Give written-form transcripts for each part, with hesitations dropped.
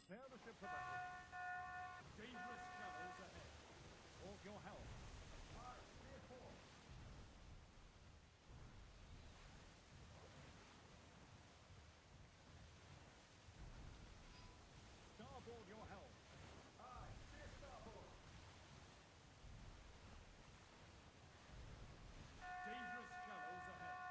Prepare the ship for battle. Dangerous shallows ahead. Hold your helm. Aye, steer port. Starboard your helm. Aye, steer starboard. Dangerous shallows ahead.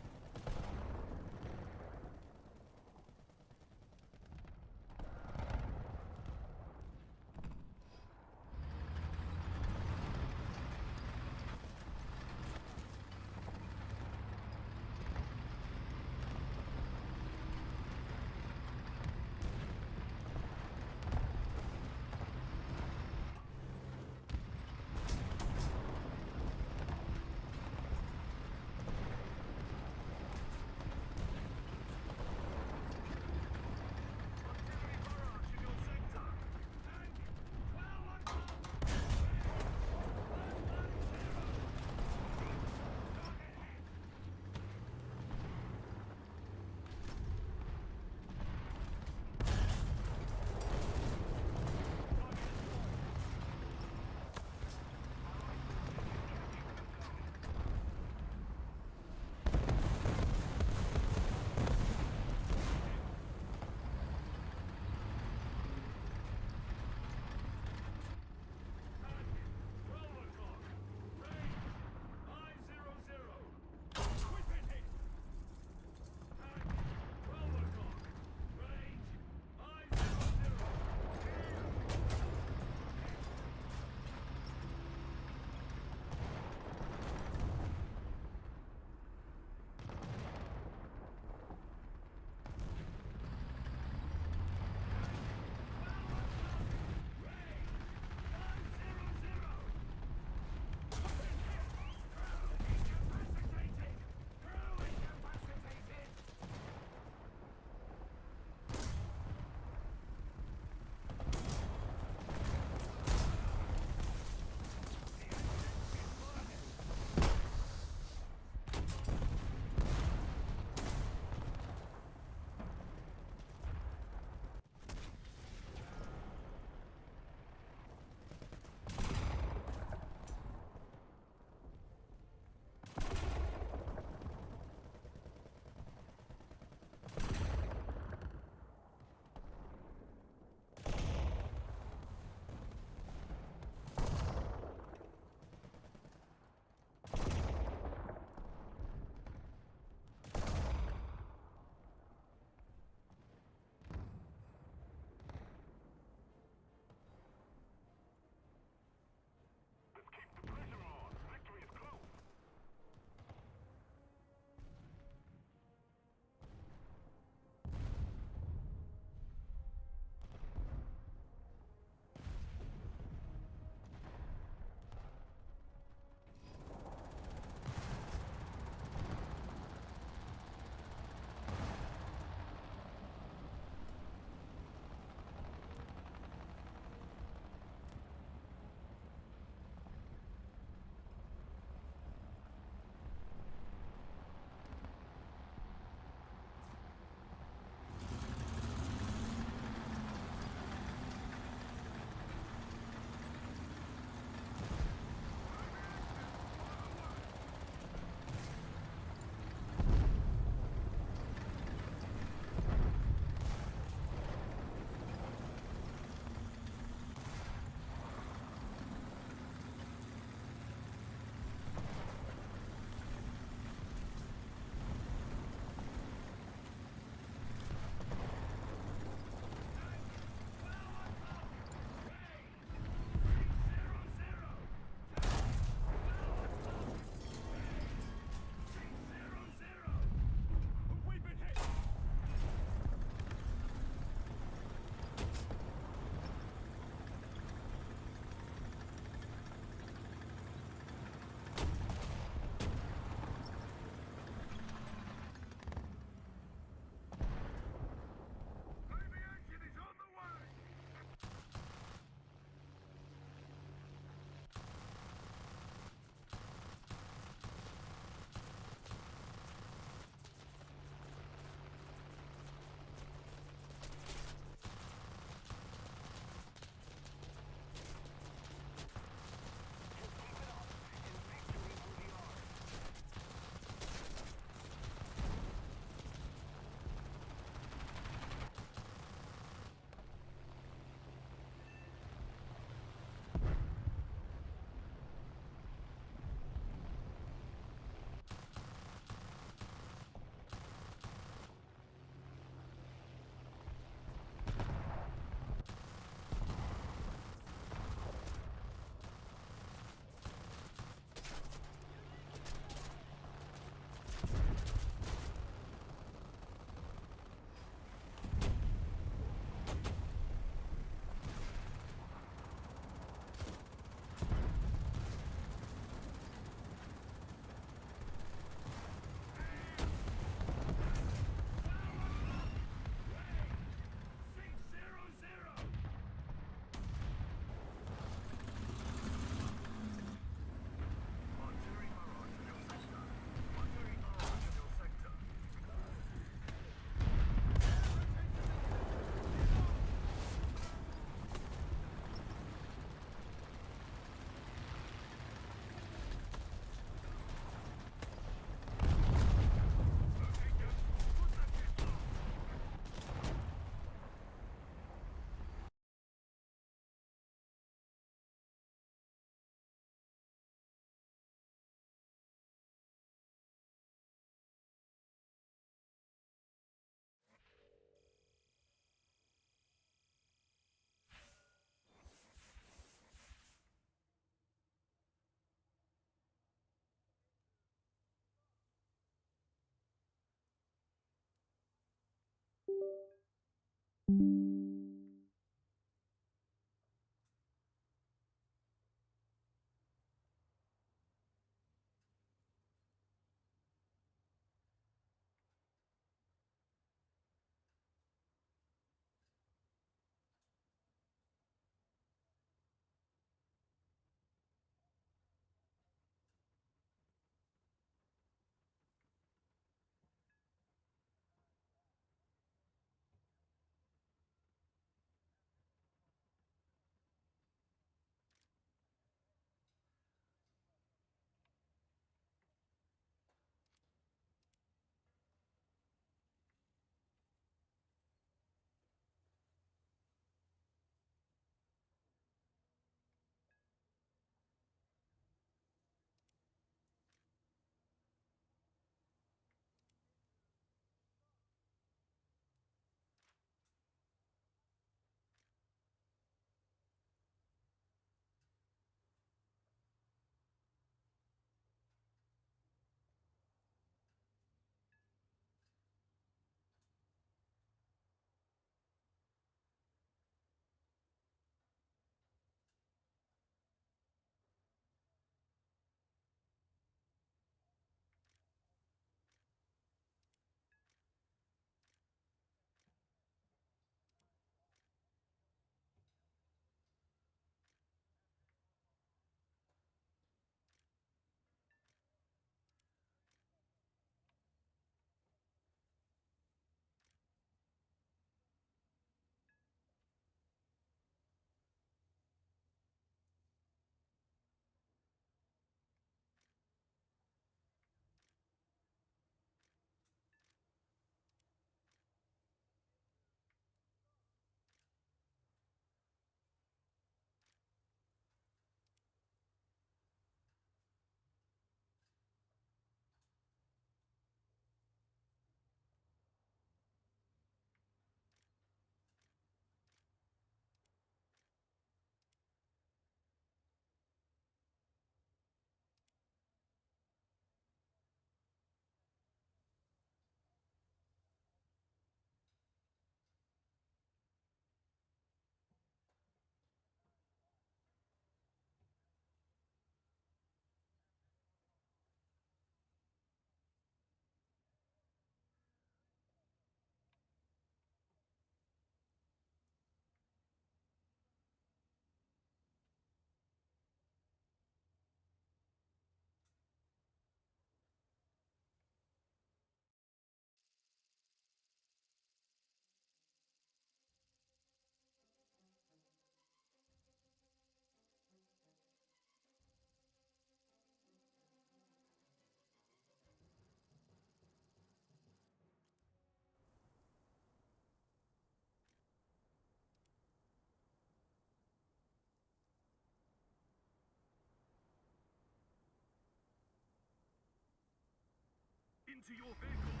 Into your vehicles!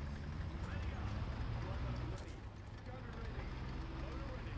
Ready up! Driver ready! Gunner ready! Loader ready!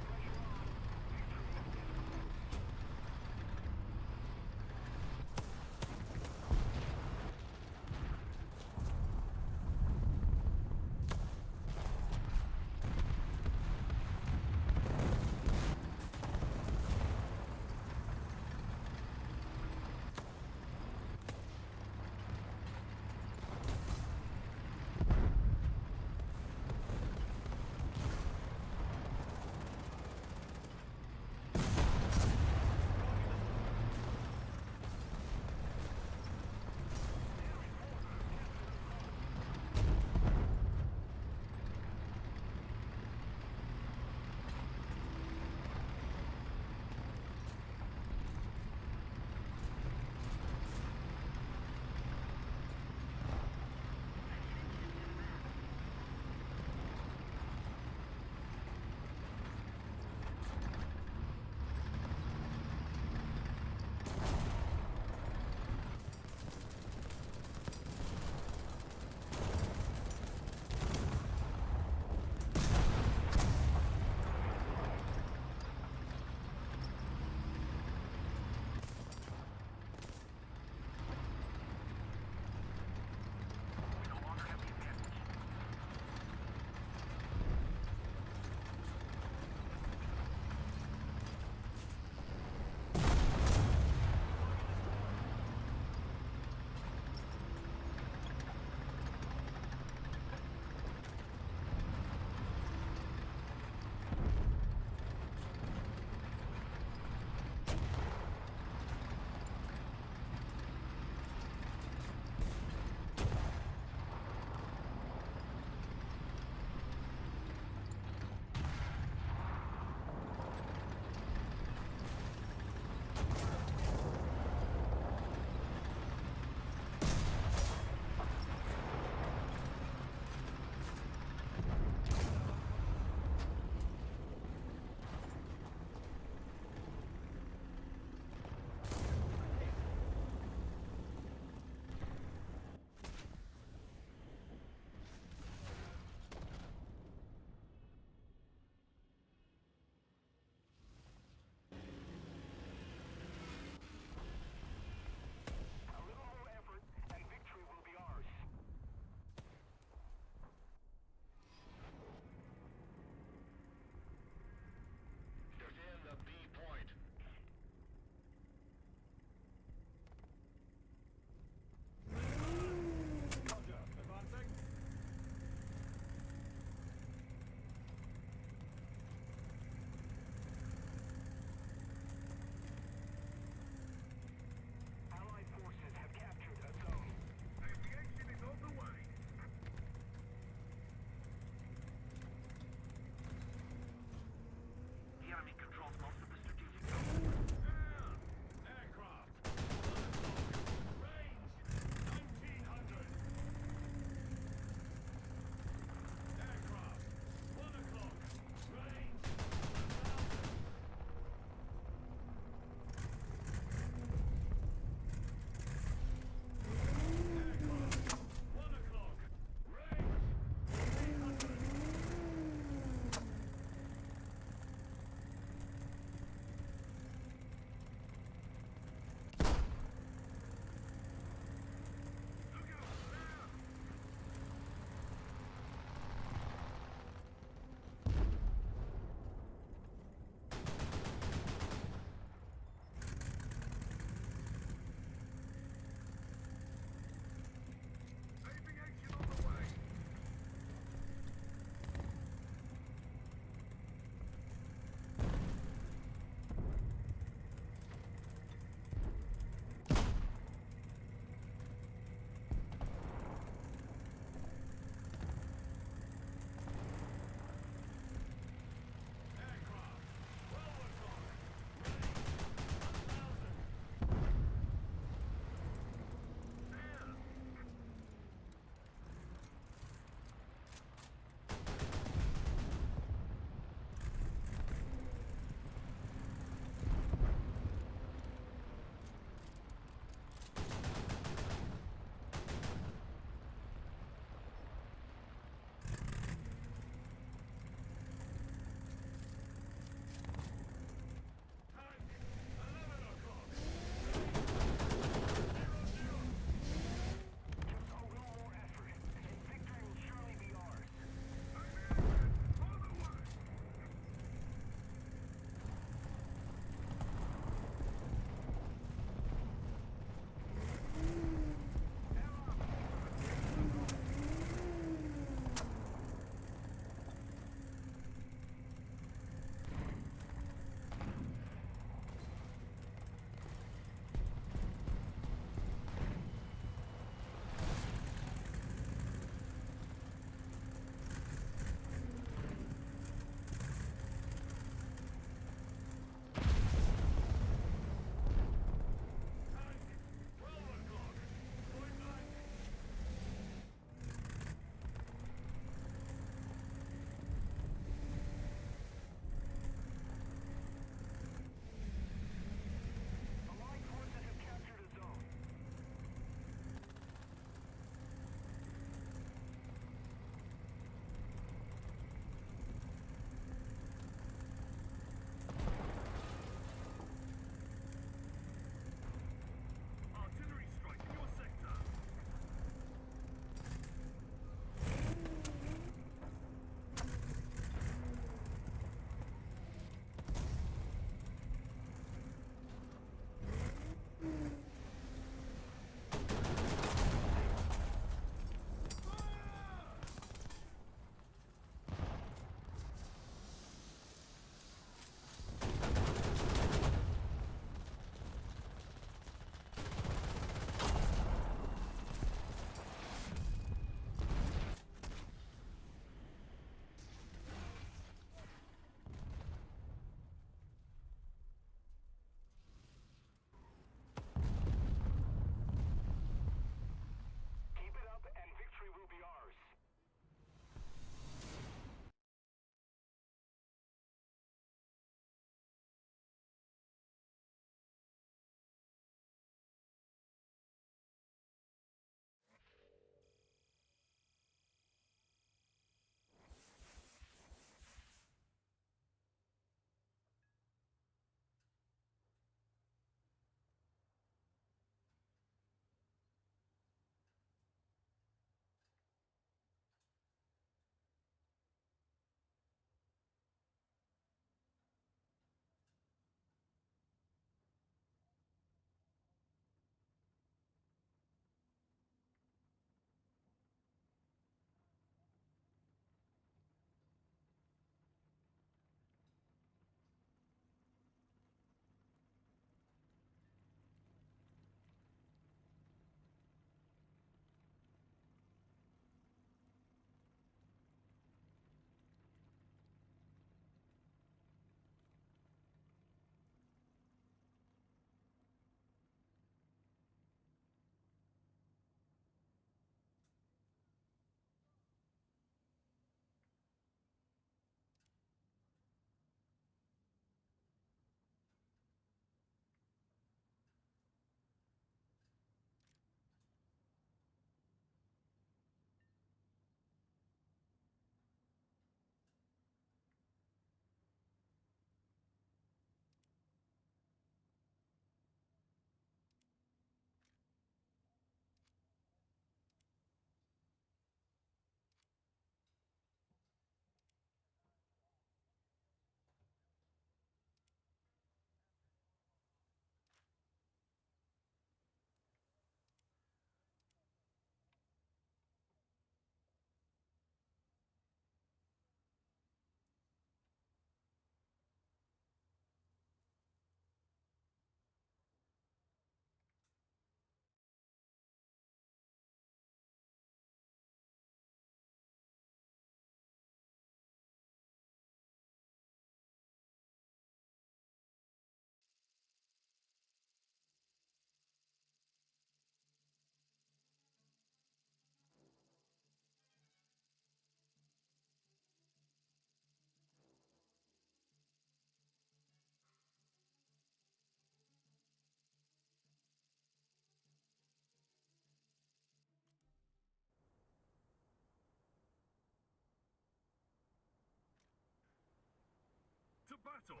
battle.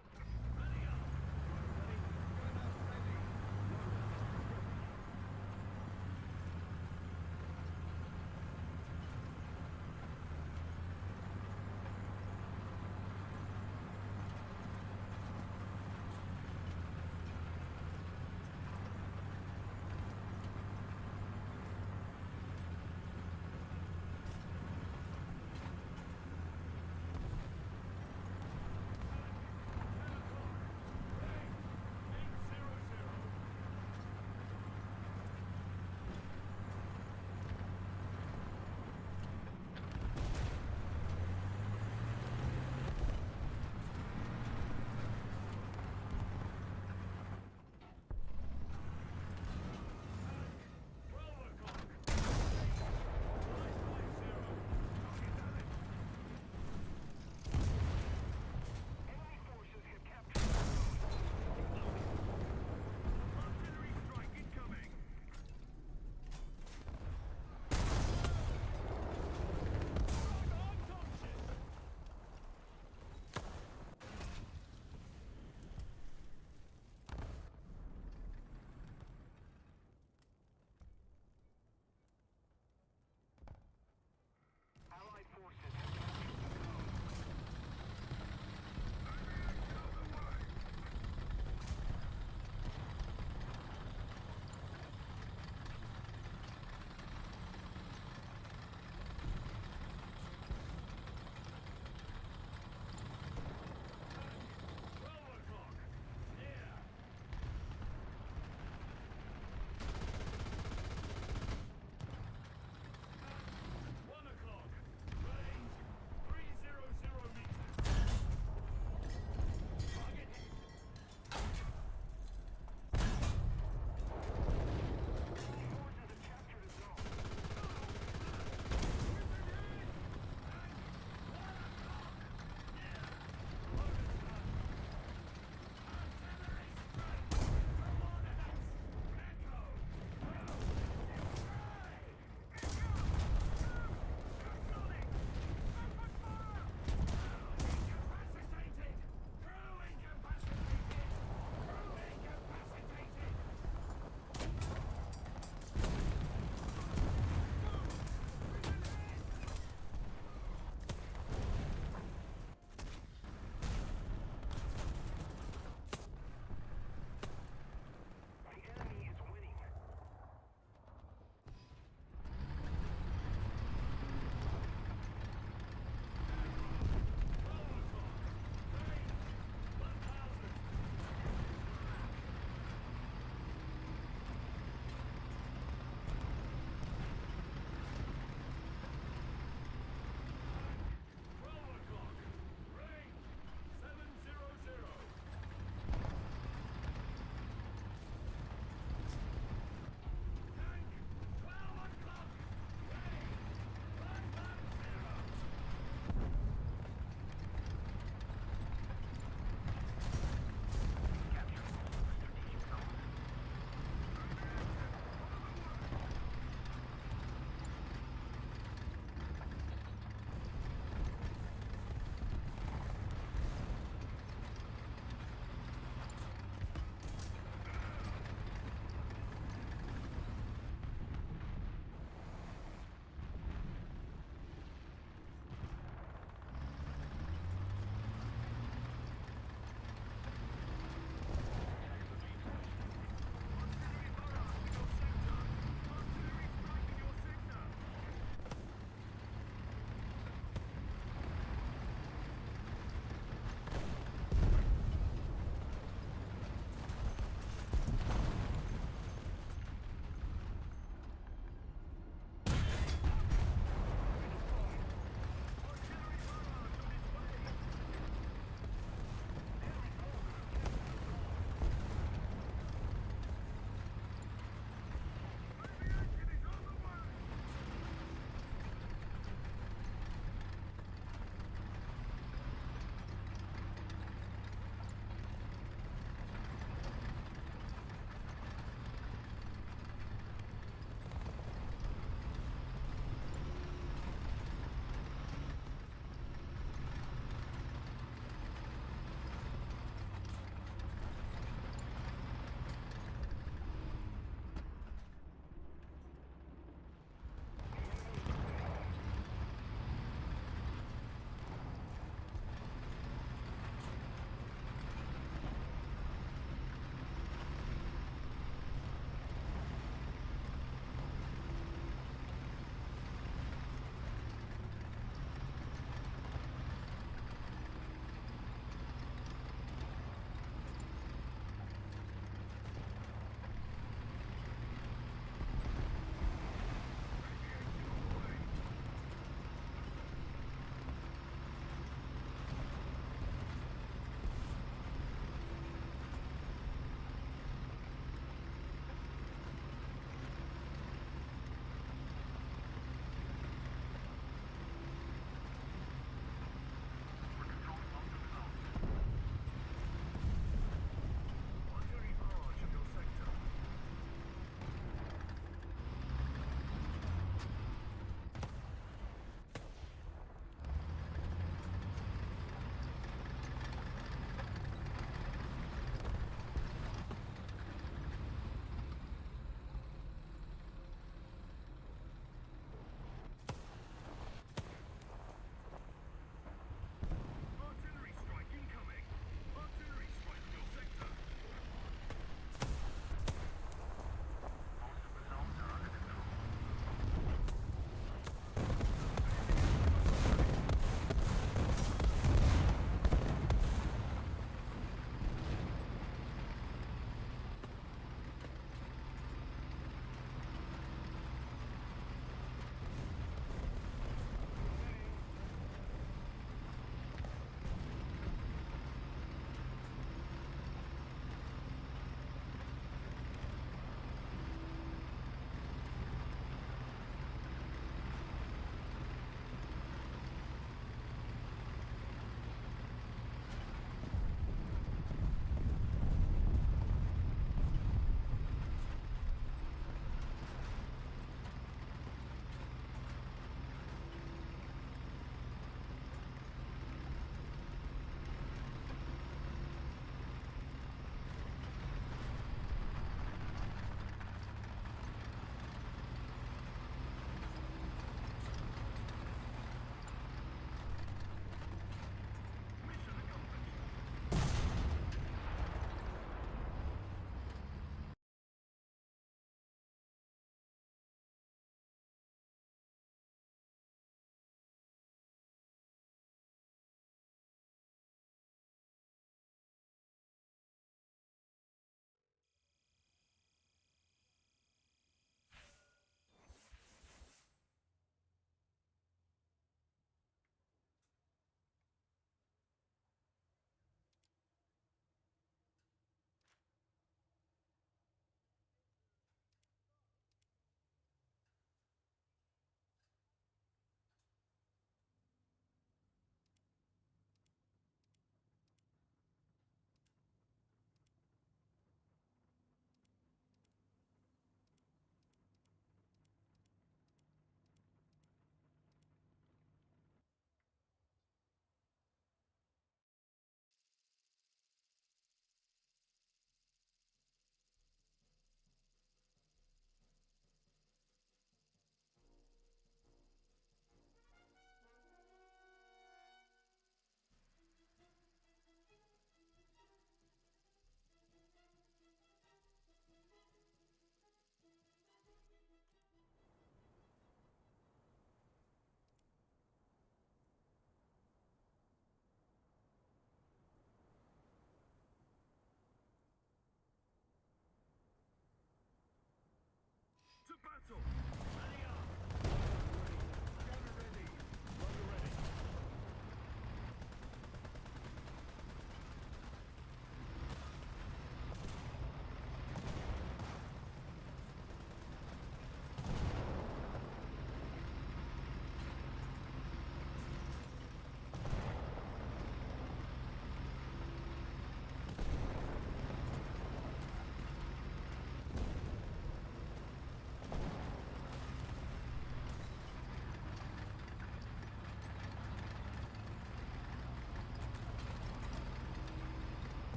Ready up. Ready. Gun up, ready.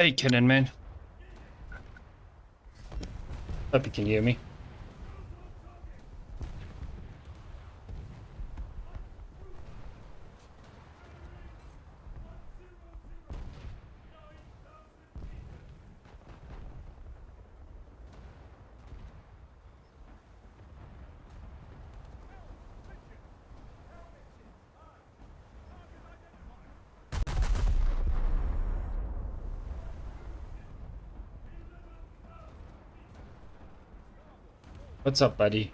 Hey, Kenan, man. Hope you can hear me. What's up, buddy?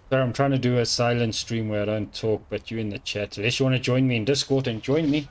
Sorry, I'm trying to do a silent stream where I don't talk, but you're in the chat. Unless you want to join me in Discord, and join me.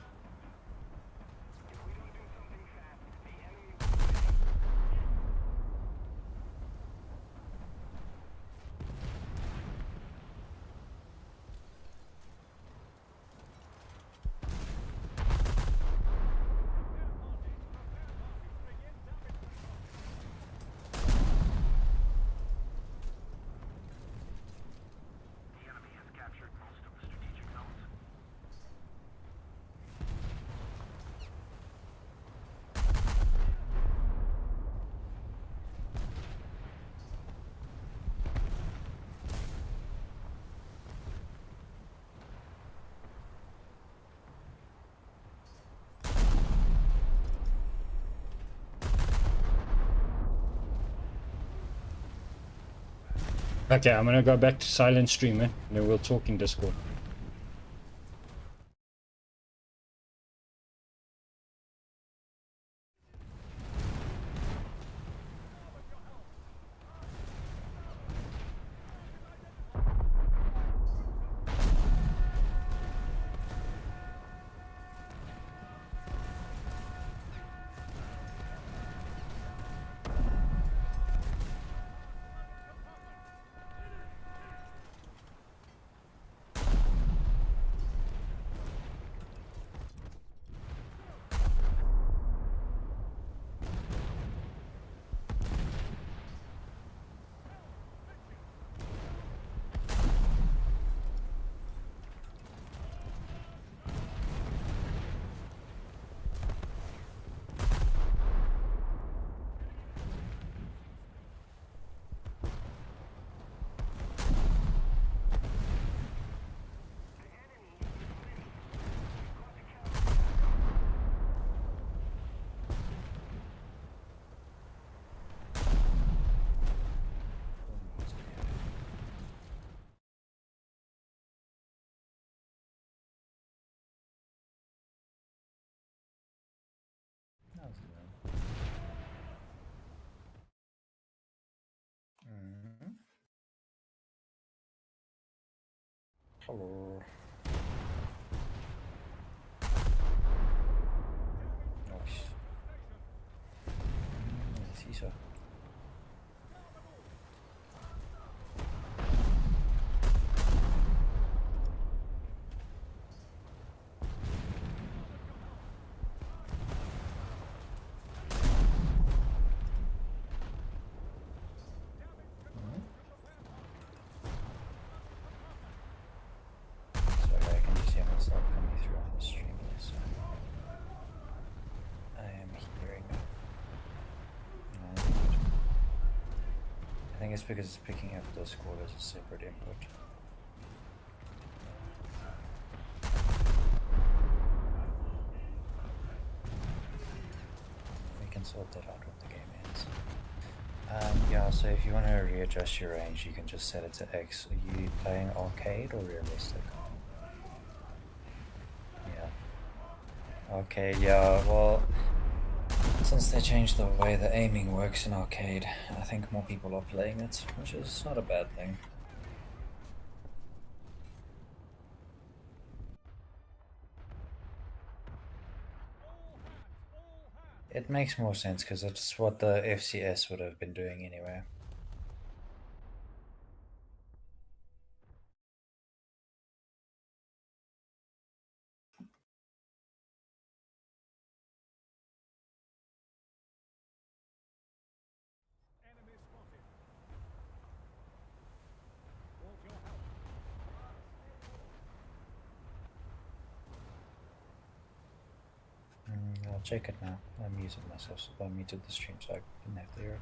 Okay, I'm gonna go back to silent stream, man. And then we'll talk in Discord. Hello. Nice. I see so. Sorry, I can just hear myself coming through on the stream here, so I am hearing I think it's because it's picking up Discord as a separate input. We can sort that out when the game ends. Yeah, so if you want to readjust your range, you can just set it to X. Are you playing arcade or realistic? Yeah. Arcade, yeah, well, since they changed the way the aiming works in arcade, I think more people are playing it, which is not a bad thing. It makes more sense because it's what the FCS would have been doing anyway. Enemy spotted. Want your help? I'll check it now. I muted myself, so I muted the stream so I didn't have to hear it.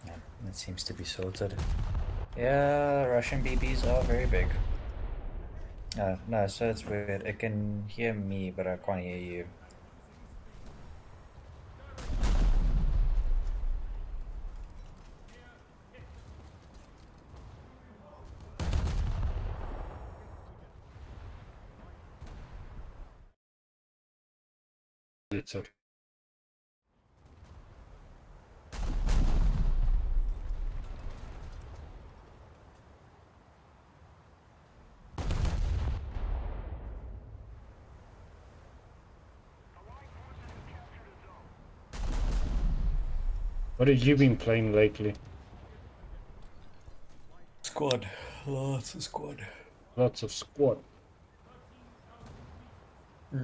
Yeah, it seems to be sorted. Yeah, Russian BBs are very big. No, so it's weird. It can hear me, but I can't hear you. It's okay. What have you been playing lately? Squad. Lots of squad. Lots of squad. I've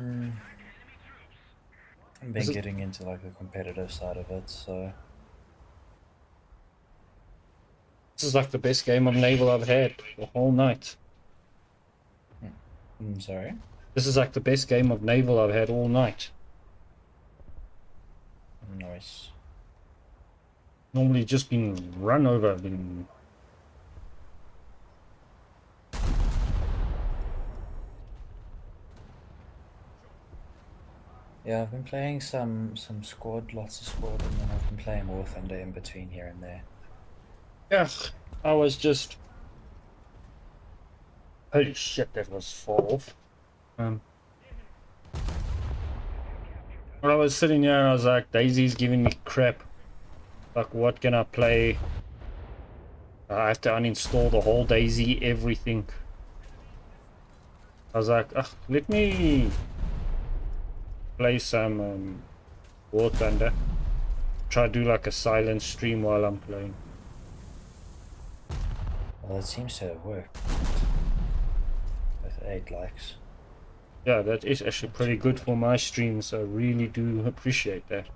been Is it, getting into like the competitive side of it, so this is like the best game of naval I've had the whole night. I'm sorry. This is like the best game of naval I've had all night. Nice. Normally just been run over, been Yeah, I've been playing some squad, lots of squad, and then I've been playing War Thunder in between here and there. yeah, I was just holy shit, that was far off. I was sitting here and I was like, Daisy's giving me crap. Like, what can I play? I have to uninstall the whole Daisy, everything. I was like, let me play some War Thunder. Try to do like a silent stream while I'm playing. Well, it seems to have worked. With 8 likes. Yeah, that is actually pretty good for my stream, so I really do appreciate that.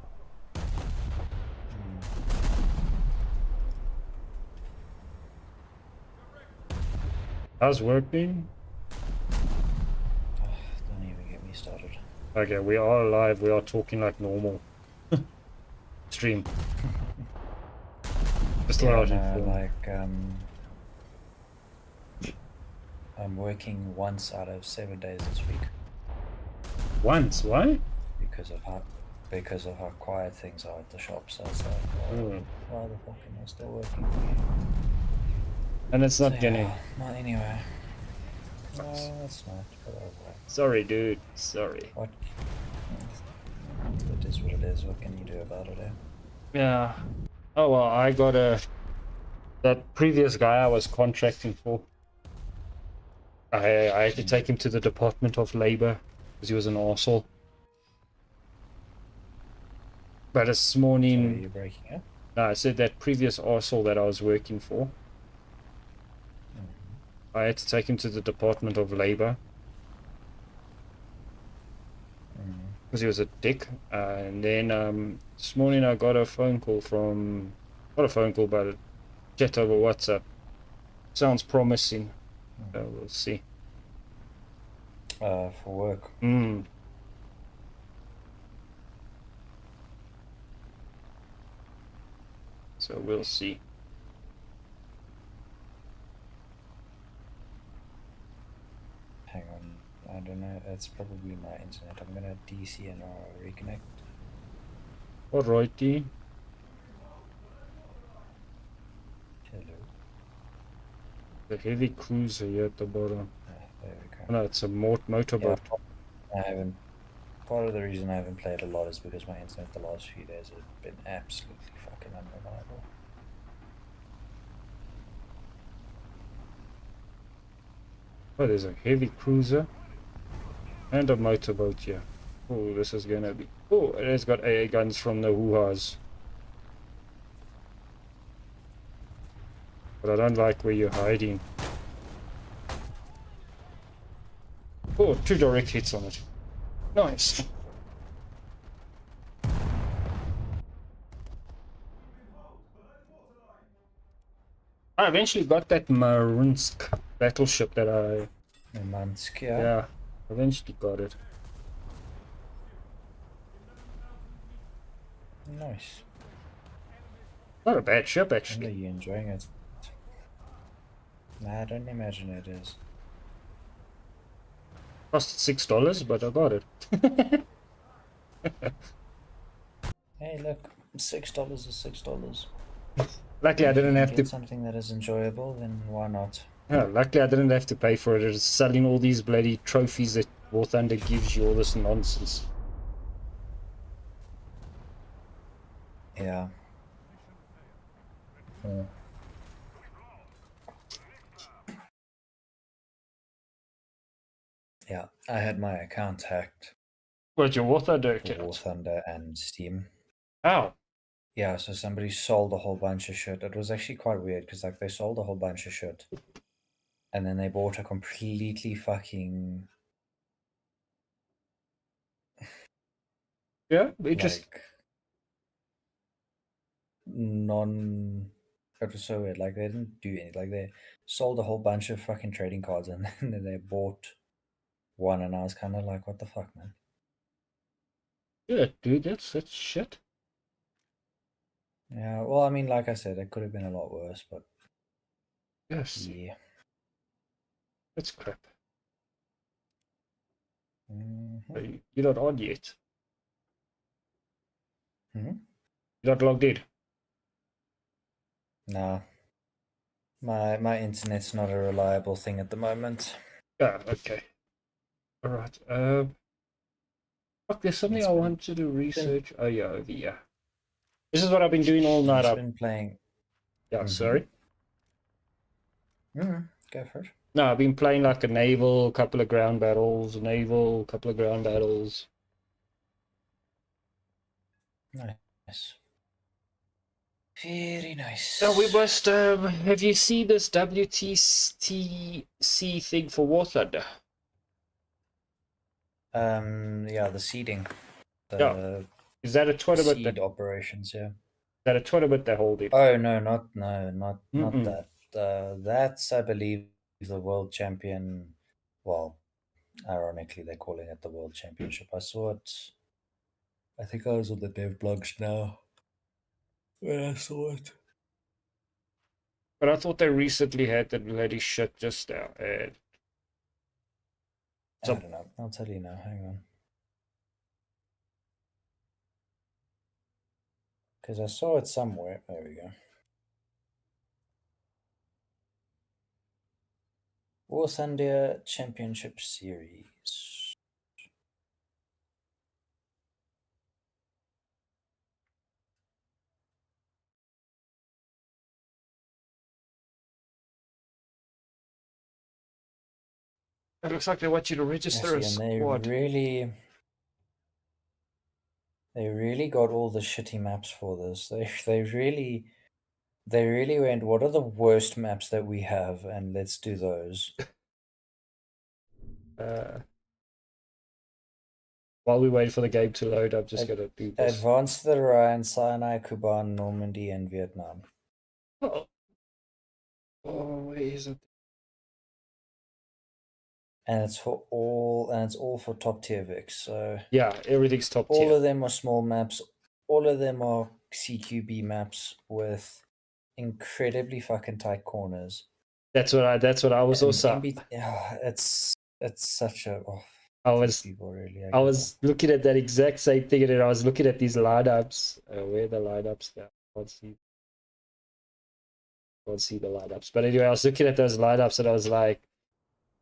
How's work been? Don't even get me started. Okay, we are live, we are talking like normal. Stream. Just Yeah, allowed no, informed. like, I'm working once out of 7 days this week. Once, why? Because of how quiet things are at the shop, so it's like, why the fuck am I still working for you? And it's not So, getting. yeah, not anyway. No, it's not. But Sorry, dude. Sorry. what? It is what it is. What can you do about it? Eh? Yeah. Oh well, I got that previous guy I was contracting for. I had to take him to the Department of Labor because he was an arsehole. But this morning, So you're breaking up? no, I said that previous arsehole that I was working for. I had to take him to the Department of Labor because he was a dick. And then this morning I got a phone call from, not a phone call, but a chat over WhatsApp. Sounds promising. So we'll see. For work. So we'll see. Hang on. I don't know. It's probably my internet. I'm gonna DCNR reconnect. Alrighty. Hello. The heavy cruiser here at the bottom. There we go. Oh, no, it's a motorboat. Yeah, I haven't. Part of the reason I haven't played a lot is because my internet the last few days has been absolutely fucking unreliable. Oh, there's a heavy cruiser and a motorboat here. Oh, this is gonna be. Oh, it has got AA guns from the hoo-has. But I don't like where you're hiding. Oh, 2 direct hits on it. Nice. I eventually got that Marinsk battleship that Murmansk, yeah. yeah, eventually got it. Nice. Not a bad ship Wonder actually. you enjoying it. Nah, I don't imagine it is. Cost $6, but I got it. Hey, look, $6 is $6. Luckily, I If you didn't can have get to. something that is enjoyable, then why not? Yeah, luckily, I didn't have to pay for it. It's selling all these bloody trophies that War Thunder gives you, all this nonsense. Yeah. Mm. Yeah, I had my account hacked What, your War Thunder for War account? Thunder and Steam. How? Yeah, so somebody sold a whole bunch of shit. It was actually quite weird because like they sold a whole bunch of shit, and then they bought a completely fucking Yeah, interesting. like non. It was so weird. Like they didn't do anything. Like they sold a whole bunch of fucking trading cards, and then they bought one, and I was kind of like, what the fuck, man? Yeah, dude, that's shit. Yeah. Well, I mean, like I said, it could have been a lot worse, but Yes, yeah. that's crap. Mm-hmm. You're not on yet. Mm-hmm. You're not logged in. Nah, my internet's not a reliable thing at the moment. Yeah, okay. All right. Fuck, there's something It's I been wanted to been research. Oh yeah, over here. This is what I've been doing all night it's up. been playing. Yeah, Mm-hmm. sorry. Mm-hmm. Go for it. No, I've been playing like a naval, a couple of ground battles, naval, a couple of ground battles. Nice. Very Now we nice. must. Have you seen this WTC thing for War Thunder? Yeah, the seeding, Yeah. the Is that a tournament that? seed operations. Yeah. That a tournament they're holding? Oh no, not Mm-mm. that. That's I believe the world champion. Well, ironically, they're calling it the world championship. I saw it. I think I was on the dev blogs now when I saw it. But I thought they recently had that bloody shit just now. And I some don't know. I'll tell you now. Hang on. Because I saw it somewhere. There we go. War Thunder Championship Series. it looks like they want you to I register a see, and squad. they really got all the shitty maps for this. They really went, what are the worst maps that we have, and let's do those. Uh, while we wait for the game to load, I'm just gonna do this. Advance the Rhine, Sinai, Kuban, Normandy, and Vietnam. Oh, oh, where is it? And it's all for top tier Vix. So Yeah, everything's top all tier. of them are small maps. All of them are CQB maps with incredibly fucking tight corners. That's what I was And also. yeah, it's such a I these was people really. I was looking at that exact same thing, and then I was looking at these lineups. Where are the lineups now? Can't see the lineups. But anyway, I was looking at those lineups, and I was like,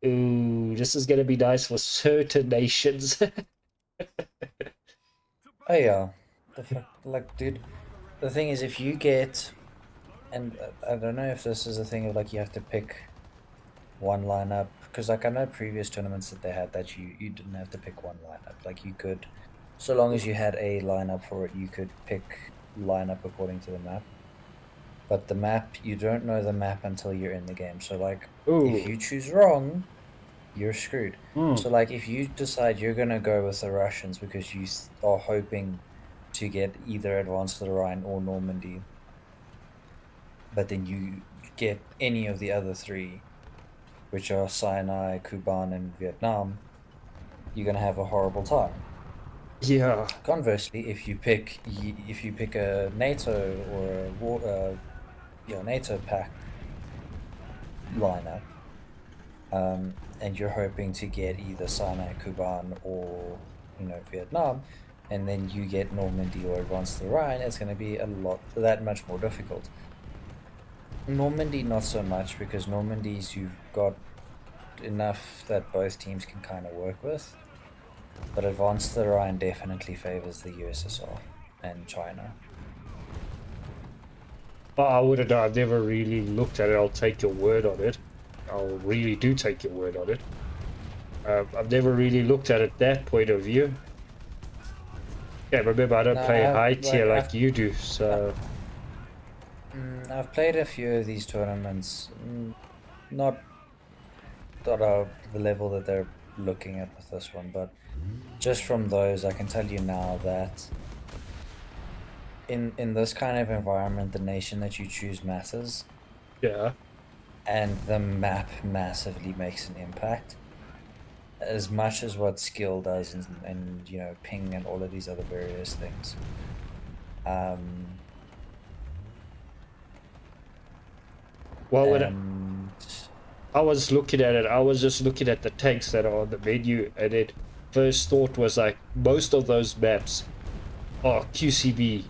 "Ooh, this is gonna be nice for certain nations." Oh yeah, the fuck, like, dude. The thing is, if you get, and I don't know if this is a thing of like you have to pick one lineup, because like I know previous tournaments that they had that you didn't have to pick one lineup. Like you could, so long as you had a lineup for it, you could pick lineup according to the map. But the map, you don't know the map until you're in the game. So like, if Ooh, you choose wrong, you're screwed. hmm. So like, if you decide you're gonna go with the Russians because you are hoping to get either Advance to the Rhine or Normandy, but then get any of the other three, which are Sinai, Kuban, and Vietnam, you're gonna have a horrible time. Yeah. Conversely, if you pick a NATO or NATO pack lineup, and you're hoping to get either Sinai, Kuban, or Vietnam, and then you get Normandy or Advance to the Rhine, it's going to be that much more difficult. Normandy, not so much, because Normandy's you've got enough that both teams can kind of work with. But Advance to the Rhine definitely favors the USSR and China. Well, I wouldn't know. I've never really looked at it. I'll take your word on it. I'll really do take your word on it. I've never really looked at it that point of view. Yeah, remember, I don't play high tier like you do, so... I've played a few of these tournaments, not at the level that they're looking at with this one, but just from those, I can tell you now that in this kind of environment, the nation that you choose matters. Yeah. And the map massively makes an impact. As much as what skill does and ping and all of these other various things. Well, I was looking at it, I was just looking at the tanks that are on the menu, and it first thought was like most of those maps are QCB,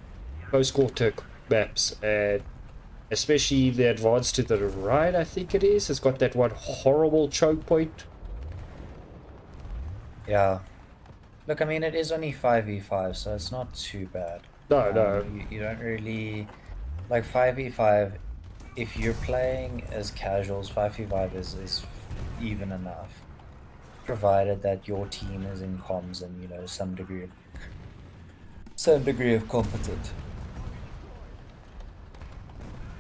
post-quarter maps, and especially the Advance to the Right, I think it is. It's got that one horrible choke point. Yeah. Look, I mean, it is only 5v5, so it's not too bad. No. You don't really... Like, 5v5, if you're playing as casuals, 5v5 is even enough. Provided that your team is in comms and, some degree of competent.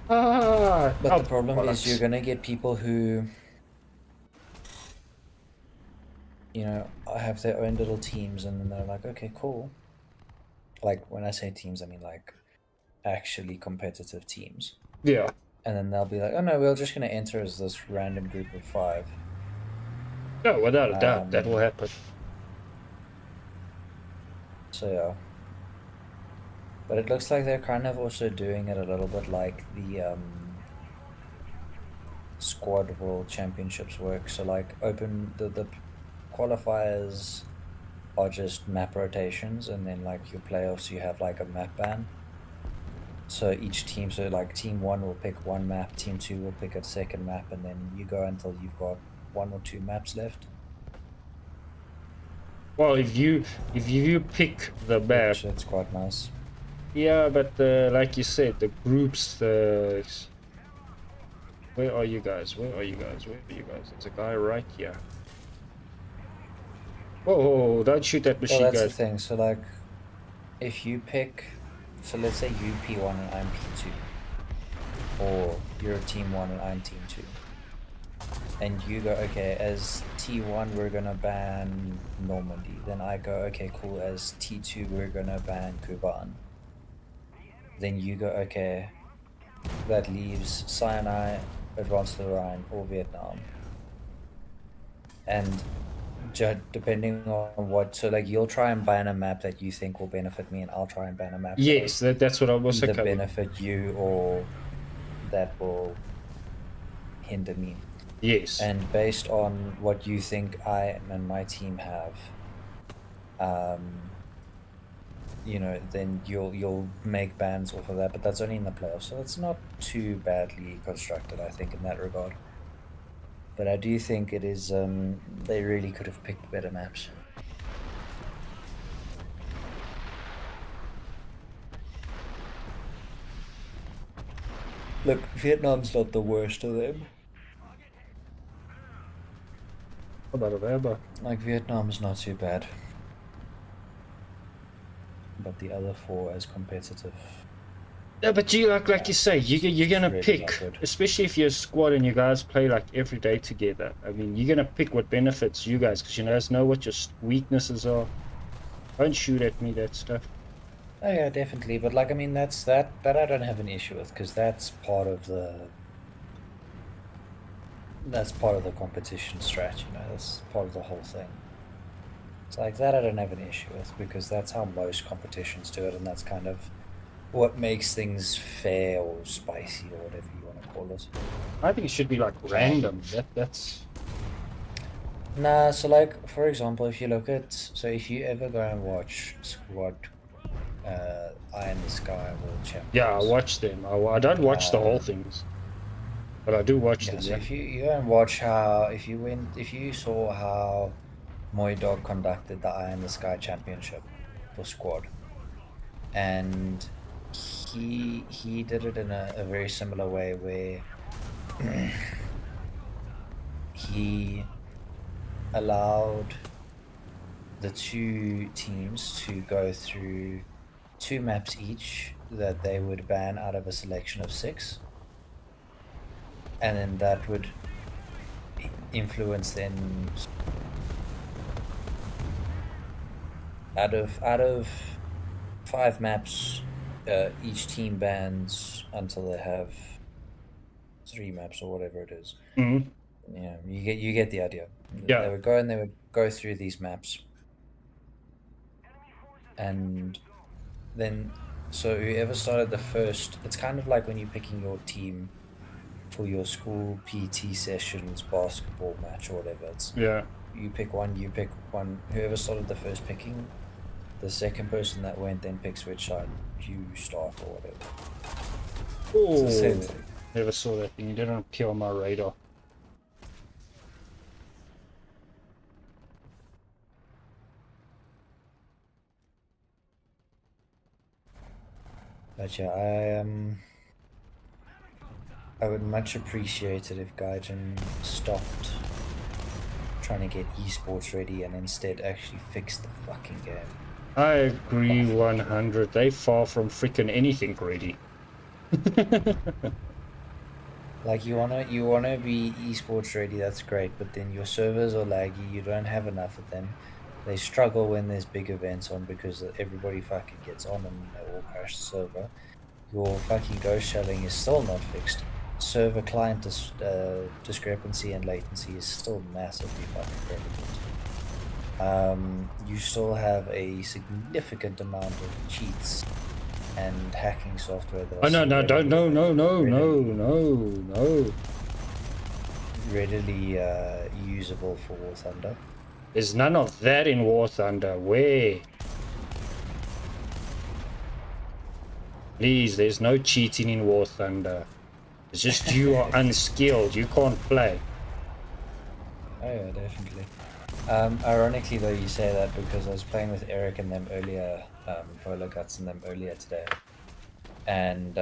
But the problem is you're gonna get people who, have their own little teams, and then they're like, okay, cool. Like, when I say teams, I mean like actually competitive teams. Yeah. And then they'll be like, oh no, we're just gonna enter as this random group of 5. No, without a doubt, that will happen. So yeah. But it looks like they're kind of also doing it a little bit like the Squad World Championships work. So like the qualifiers are just map rotations, and then like your playoffs you have like a map ban. So each team, so like team 1 will pick one map, team 2 will pick a second map, and then you go until you've got 1 or 2 maps left. Well, if you pick the map, it's quite nice. Yeah, but like you said, the groups. Where are you guys? Where are you guys? There's a guy right here. Oh, don't shoot that machine gun. Well, that's the thing. So like, if you pick, so let's say you P1 and I'm P2, or you're team 1 and I'm team 2, and you go, okay, as T1 we're gonna ban Normandy. Then I go, okay, cool, as T2 we're gonna ban Kuban. Then you go, okay, that leaves Sinai, Advance to the Rhine, or Vietnam. And depending on what, so like you'll try and ban a map that you think will benefit me, and I'll try and ban a map that's what I was either benefit you or that will hinder me. Yes. And based on what you think I and my team have, then you'll make bans off of that, but that's only in the playoffs, so it's not too badly constructed, I think, in that regard. But I do think it is, they really could have picked better maps. Look, Vietnam's not the worst of them. Like, Vietnam's not too bad. But the other 4 as competitive. Yeah, but like you say, you're gonna really pick, especially if you're a squad and you guys play like every day together. I mean, you're gonna pick what benefits you guys, because you guys know what your weaknesses are. Don't shoot at me, that stuff. Oh yeah, definitely. But like, I mean, that I don't have an issue with, because that's part of the that's part of the competition strat, you know, that's part of the whole thing. It's like that I don't have an issue with because that's how most competitions do it, and that's kind of what makes things fair or spicy or whatever you want to call it. I think it should be like random. That's Nah, so like for example, if you look at if you ever go and watch Squad Eye in the Sky World yeah. I Champions, watch them. I don't watch the whole um, things, but I do watch yeah, them. so Yeah. if you go and watch how if you saw how Moy Dog conducted the Eye in the Sky Championship for Squad, and he did it in a very similar way where he allowed the two teams to go through two maps each that they would ban out of a selection of six, and then that would influence then out of five maps, each team bans until they have three maps or whatever it is. Hmm. Yeah, you get the idea. They Yeah. would go and they would go through these maps, and then so whoever started the first, it's kind of like when you're picking your team for your school PT sessions, basketball match or whatever. It's Yeah. you pick one. Whoever started the first picking, the second person that went then picks which side you start or whatever. It's the same Oh, thing. never saw that thing. It didn't appear on my radar. But yeah, I would much appreciate it if Gaijin stopped trying to get esports ready and instead actually fixed the fucking game. I agree Quite frankly. 100. They far from freaking anything ready. Like you wanna be esports ready, that's great, but then your servers are laggy, you don't have enough of them. They struggle when there's big events on because everybody fucking gets on and they all crash the server. Your fucking ghost shelling is still not fixed. Server client discrepancy and latency is still massively fucking prevalent. You still have a significant amount of cheats and hacking software that are Oh no, still no, don't, no, no, no, no, readily no, no. readily usable for War Thunder. There's none of that in War Thunder. Where? Please, there's no cheating in War Thunder. It's just you are unskilled. You can't play. Oh yeah, definitely. Ironically though, you say that because I was playing with Eric and them earlier, Vola Guts and them earlier today, and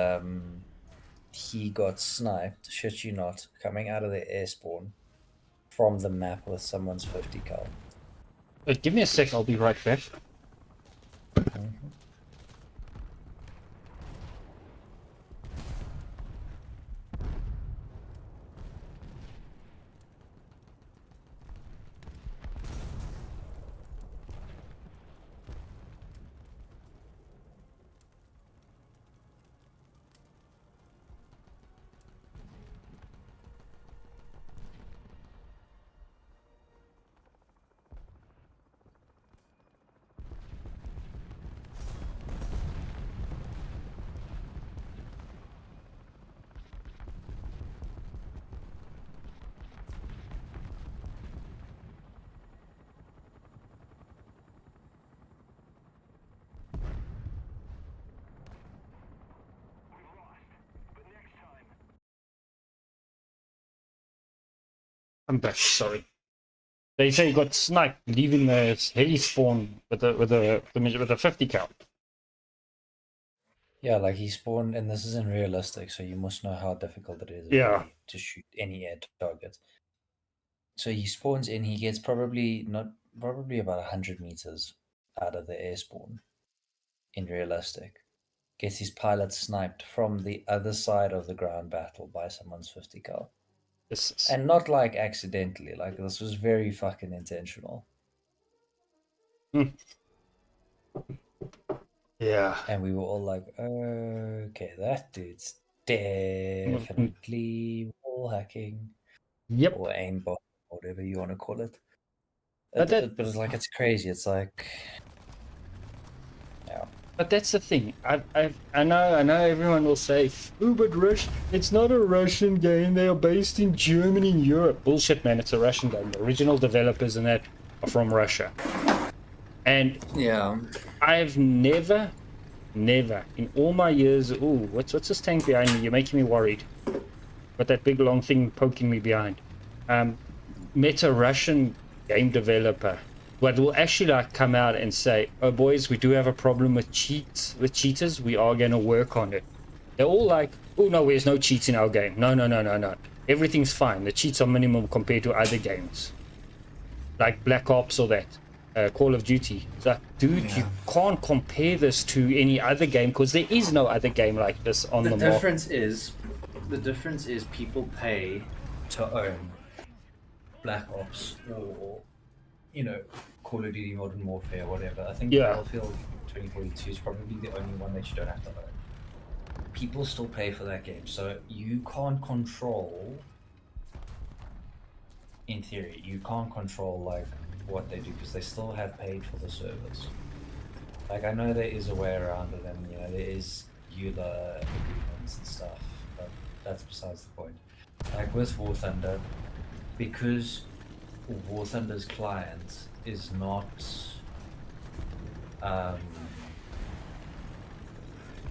he got sniped, shit you not, coming out of the air spawn from the map with someone's 50 cal. Give me a sec. I'll be right back. Mhm. I'm back. Sorry. They say he got sniped leaving the heli spawn with a 50 cal. Yeah, like he spawned, and this isn't realistic, so you must know how difficult it is Yeah. really to shoot any air target. So he spawns in, he gets probably about 100 meters out of the air spawn in realistic. Gets his pilot sniped from the other side of the ground battle by someone's 50 cal. This is, And not like accidentally, like this was very fucking intentional. hmm. Yeah. And we were all like, okay, that dude's Mm, mm. definitely wall hacking. Yep. or aimbot, whatever you want to call it. But But it's like it's crazy. It's like, yeah, But that's the thing. I know everyone will say, "Oh, but Rush, it's not a Russian game. They are based in Germany and Europe." Bullshit, man. It's a Russian game. The original developers and that are from Russia. And yeah. I've never in all my years. Oh, what's this tank behind me? You're making me worried. Got that big long thing poking me behind. Met a Russian game developer what will actually like come out and say, "Oh boys, we do have a problem with cheaters. We are going to work on it." They're all like, "Oh no, there's no cheats in our game. No, no, no, no, no. Everything's fine. The cheats are minimum compared to other games, like Black Ops or that, Call of Duty." It's like, dude, you can't compare this to any other game because there is no other game like this on the market. The difference is people pay to own Black Ops or Call of Duty Modern Warfare, whatever. I think Yeah. Battlefield 2042 is probably the only one that you don't have to own. People still pay for that game, so you can't control. In theory, you can't control like what they do because they still have paid for the service. Like I know there is a way around it, and there is EULA agreements and stuff, but that's besides the point. Like with War Thunder, because War Thunder's client is not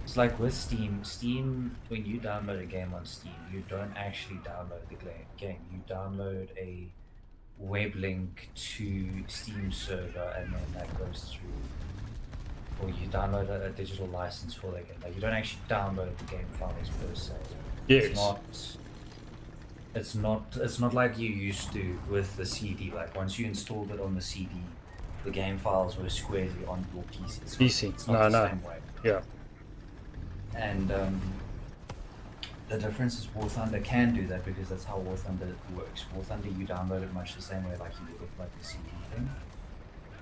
it's like with Steam, when you download a game on Steam, you don't actually download the game. You download a web link to Steam server, and then that goes through, or you download a digital license for that game. Like you don't actually download the game files per se. Yes. It's not like you used to with the CD. Like once you installed it on the CD, the game files were squarely on your PC. It's not the same way. Yeah. And the difference is War Thunder can do that because that's how War Thunder works. War Thunder, you download it much the same way like you would with like the CD thing.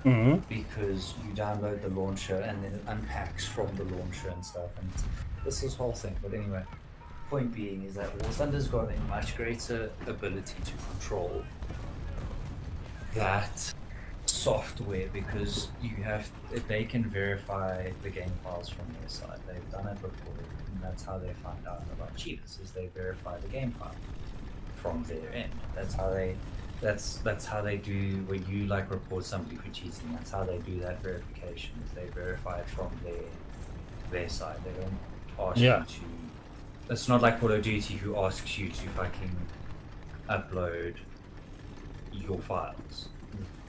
Mm-hmm. Because you download the launcher and then it unpacks from the launcher and stuff. And it's this whole thing. But anyway, point being is that War Thunder's got a much greater ability to control that software because they can verify the game files from their side. They've done it before, and that's how they find out about cheaters. Is they verify the game file from their end. That's how they do when you like report somebody for cheating. That's how they do that verification. Is they verify it from their side. They don't ask you to. It's not like Call of Duty who asks you to fucking upload your files.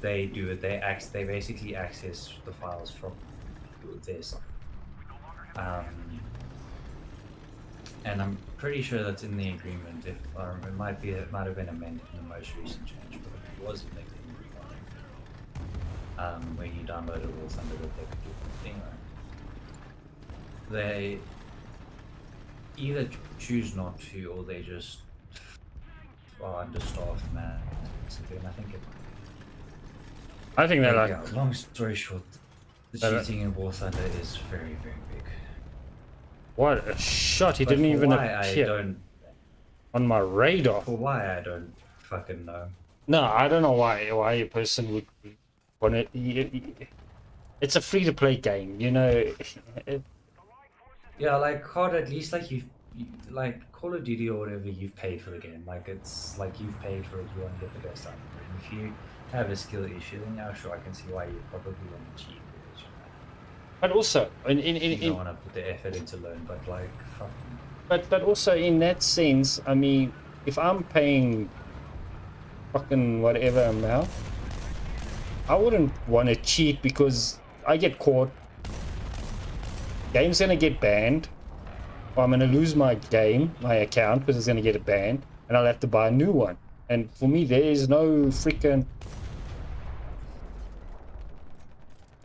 They do it. They basically access the files from their side. And I'm pretty sure that's in the agreement. If it might have been amended in the most recent change, but it was in the agreement. When you downloaded War Thunder, that they could do. Anyway, they either choose not to, or they just are understaffed, man. And I think they're like. Long story short, the cheating in War Thunder is very, very big. What a shot! He didn't even appear on my radar. For why I don't fucking know. No, I don't know why a person would want it. It's a free-to-play game, Yeah, like COD, at least like you've like Call of Duty or whatever, you've paid for the game. Like it's like you've paid for it. You want to get the best out of it. And if you have a skill issue, then yeah, sure, I can see why you probably want to cheat. But also, you don't want to put the effort into learn, but like, fuck. But also in that sense, I mean, if I'm paying fucking whatever amount, I wouldn't want to cheat because I get caught. Game's gonna get banned. Or I'm gonna lose my account because it's gonna get banned, and I'll have to buy a new one. And for me, there is no freaking.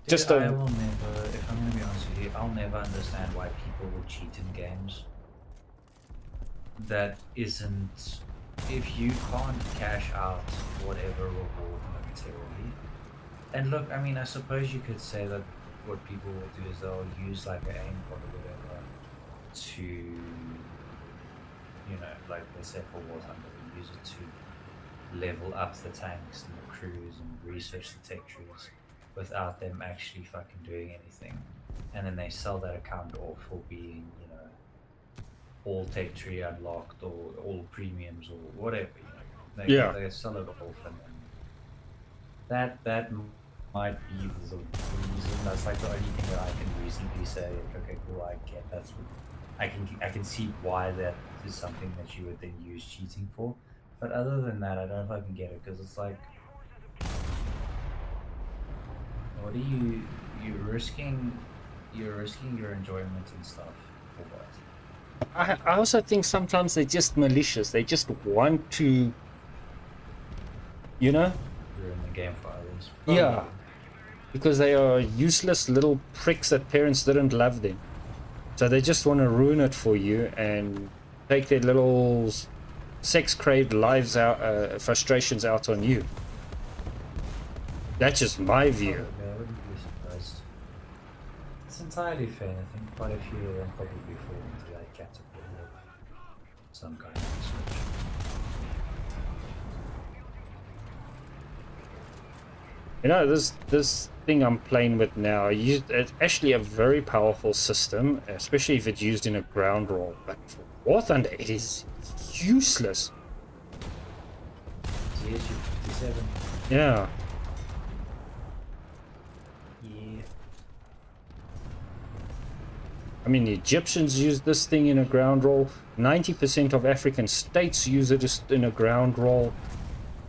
Dude, I will never, if I'm gonna be honest with you, I'll never understand why people will cheat in games. That isn't, if you can't cash out whatever reward momentarily. And look, I mean, I suppose you could say that what people will do is they'll use like an aimbot or whatever to, like they say for War Thunder, use it to level up the tanks and the crews and research the tech trees without them actually fucking doing anything. And then they sell that account off for being, you know, all tech tree unlocked or all premiums or whatever, you know. Yeah. They sell it off and then that might be the reason. That's like the only thing that I can reasonably say, like, okay, cool, I get that's what I can see why that is something that you would then use cheating for. But other than that, I don't fucking get it because it's like, what are you're risking your enjoyment and stuff for what? I also think sometimes they're just malicious. They just want to, you know? Ruin the game for others. Yeah. Probably. Because they are useless little pricks that parents didn't love them. So they just want to ruin it for you and take their little sex-craved lives out, frustrations out on you. That's just my view. Probably, I wouldn't be surprised. It's entirely fair. I think quite a few of them probably fall into that category of some kind of research. You know, this thing I'm playing with now, it's actually a very powerful system, especially if it's used in a ground roll. But for War Thunder, it is useless. It's the SU-57. Yeah. Yeah. I mean, the Egyptians use this thing in a ground roll. 90% of African states use it in a ground roll.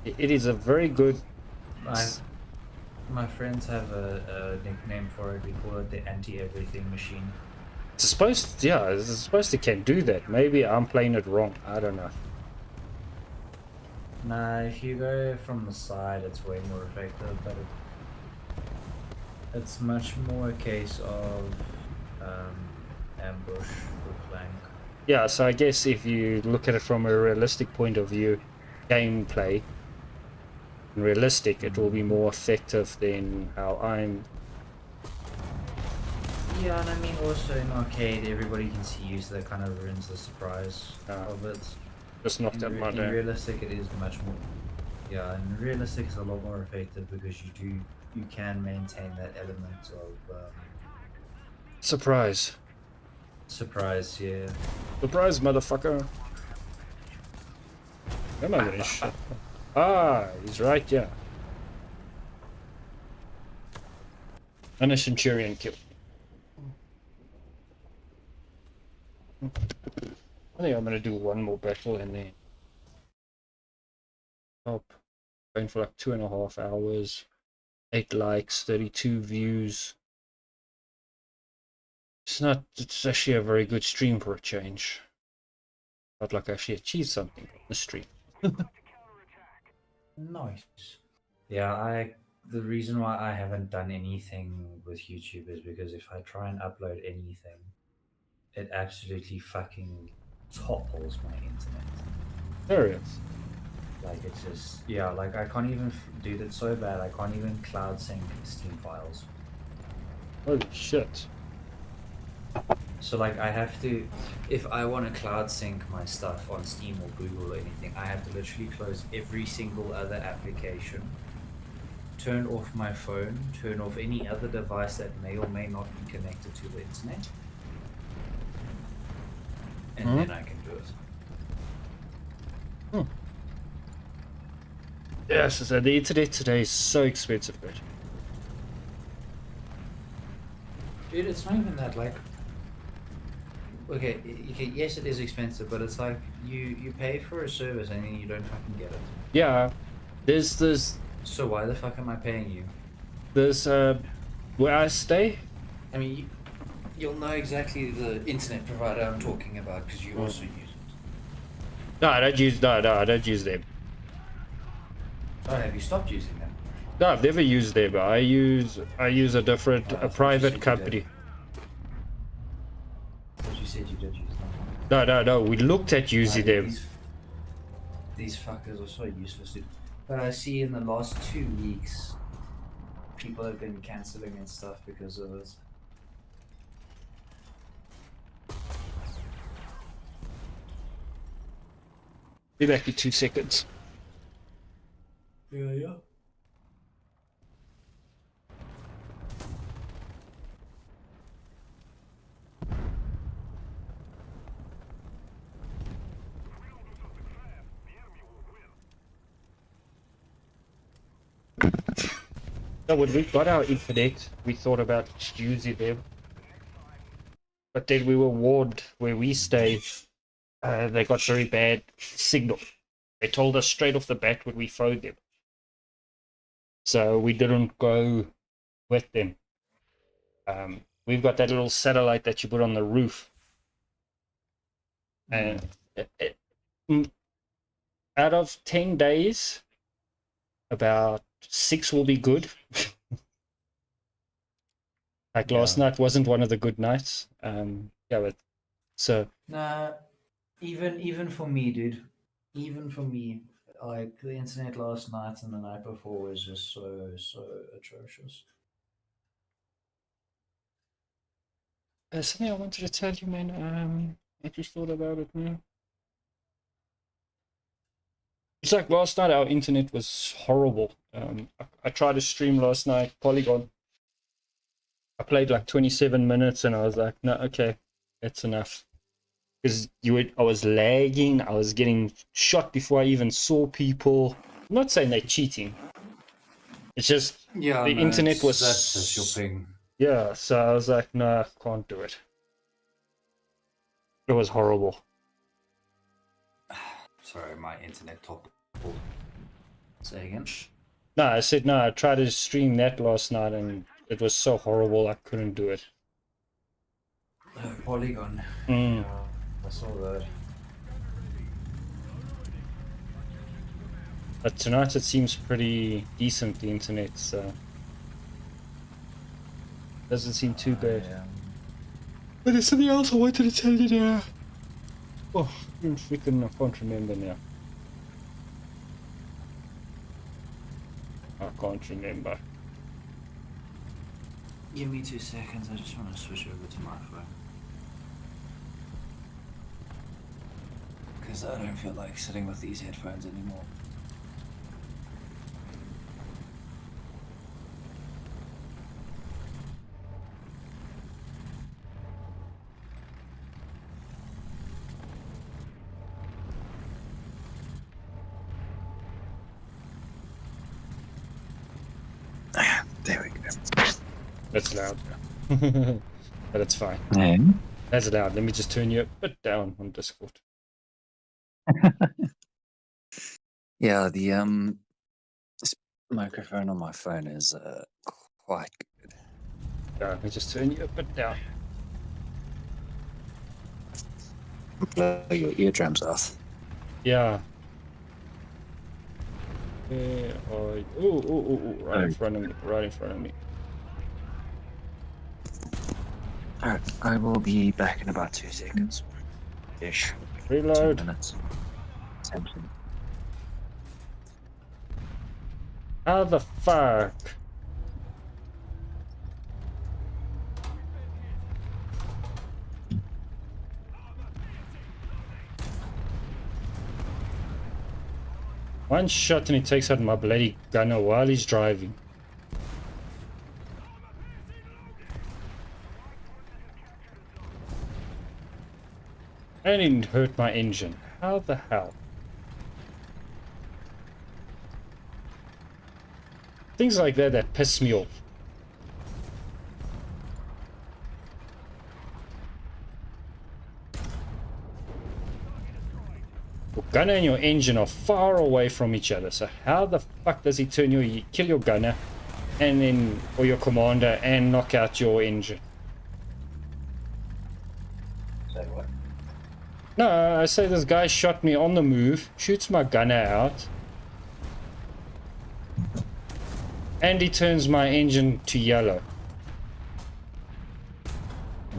It is a very good... My friends have a nickname for it. We call it the anti-everything machine. It's supposed to can do that. Maybe I'm playing it wrong. I don't know. Nah, if you go from the side, it's way more effective, but it's much more a case of ambush or flank. Yeah, so I guess if you look at it from a realistic point of view, gameplay, realistic, it will be more effective than how I'm... Yeah, and I mean also in arcade, everybody can see you, so that kind of ruins the surprise of it. Just knocked out my In day. realistic, it is much more. Yeah, in realistic, it's a lot more effective because you can maintain that element of Surprise. surprise. Yeah. Surprise, motherfucker. Am I gonna shut? Ah, he's right, yeah. And a Centurion kill. I think I'm gonna do one more battle and then stop. Going for like 2.5 hours. 8 likes, 32 views. It's actually a very good stream for a change. Felt like I actually achieved something on the stream. Nice. Yeah, the reason why I haven't done anything with YouTube is because if I try and upload anything, it absolutely fucking topples my internet. Serious. Like it's just like I can't even do that so bad. I can't even cloud sync Steam files. Holy shit. So like I have to, if I want to cloud sync my stuff on Steam or Google or anything, I have to literally close every single other application, turn off my phone, turn off any other device that may or may not be connected to the internet, and then I can do it. Yes, so the internet today is so expensive, but Dude, it's not even that, like, okay, yes it is expensive, but it's like you pay for a service and then you don't fucking get it. yeah, there's So why the fuck am I paying you? where I stay. I mean, you'll know exactly the internet provider I'm talking about because you also use it. No, I don't use them. Oh, have you stopped using them? No, I've never used them. I use a different, Oh, I a thought you private said you company. did. I thought you said you did use them. No. We looked at using them. These fuckers are so useless, dude. But I see in the last 2 weeks, people have been cancelling and stuff because of it. Be back in 2 seconds. So when we got our internet, we thought about using them. But then we were warned where we stay, they got very bad signal. They told us straight off the bat when we phoned them. So we didn't go with them. We've got that little satellite that you put on the roof. And out of 10 days, about 6 will be good. Like last night wasn't one of the good nights. But so Nah, even for me, dude. Even for me, like the internet last night and the night before was just so atrocious. something I wanted to tell you, man. I just thought about it now. It's like last night our internet was horrible. I tried to stream last night, Polygon. I played like 27 minutes and I was like, no, okay, that's enough. Because I was lagging, I was getting shot before I even saw people. I'm not saying they're cheating. It's just the internet was that's just your ping. Yeah, so I was like, no, can't do it. It was horrible. Sorry, my internet top. Say again. No, I said no. I tried to stream that last night and it was so horrible I couldn't do it. Polygon. Mm. Yeah, I saw that. But tonight it seems pretty decent, the internet, so doesn't seem too bad. But there's something else I wanted to tell you now. Oh, freaking, I can't remember now. I can't remember. Give me 2 seconds. I just want to switch over to my phone. Because I don't feel like sitting with these headphones anymore. There we go. That's loud. But it's fine. Yeah. That's loud. Let me just turn you a bit down on Discord. Yeah, the this microphone on my phone is quite good. Yeah, let me just turn you a bit down. Blow your eardrums off. Yeah. Right in front of me. Right in front of me. Alright, I will be back in about 2 seconds. Ish. Reload. 2 minutes. Essentially. How the fuck? One shot and he takes out my bloody gunner while he's driving. And he didn't hurt my engine. How the hell? Things like that piss me off. Your gunner and your engine are far away from each other, so how the fuck does he kill your gunner and then, or your commander, and knock out your engine? Say what? No, I say this guy shot me on the move, shoots my gunner out, and he turns my engine to yellow.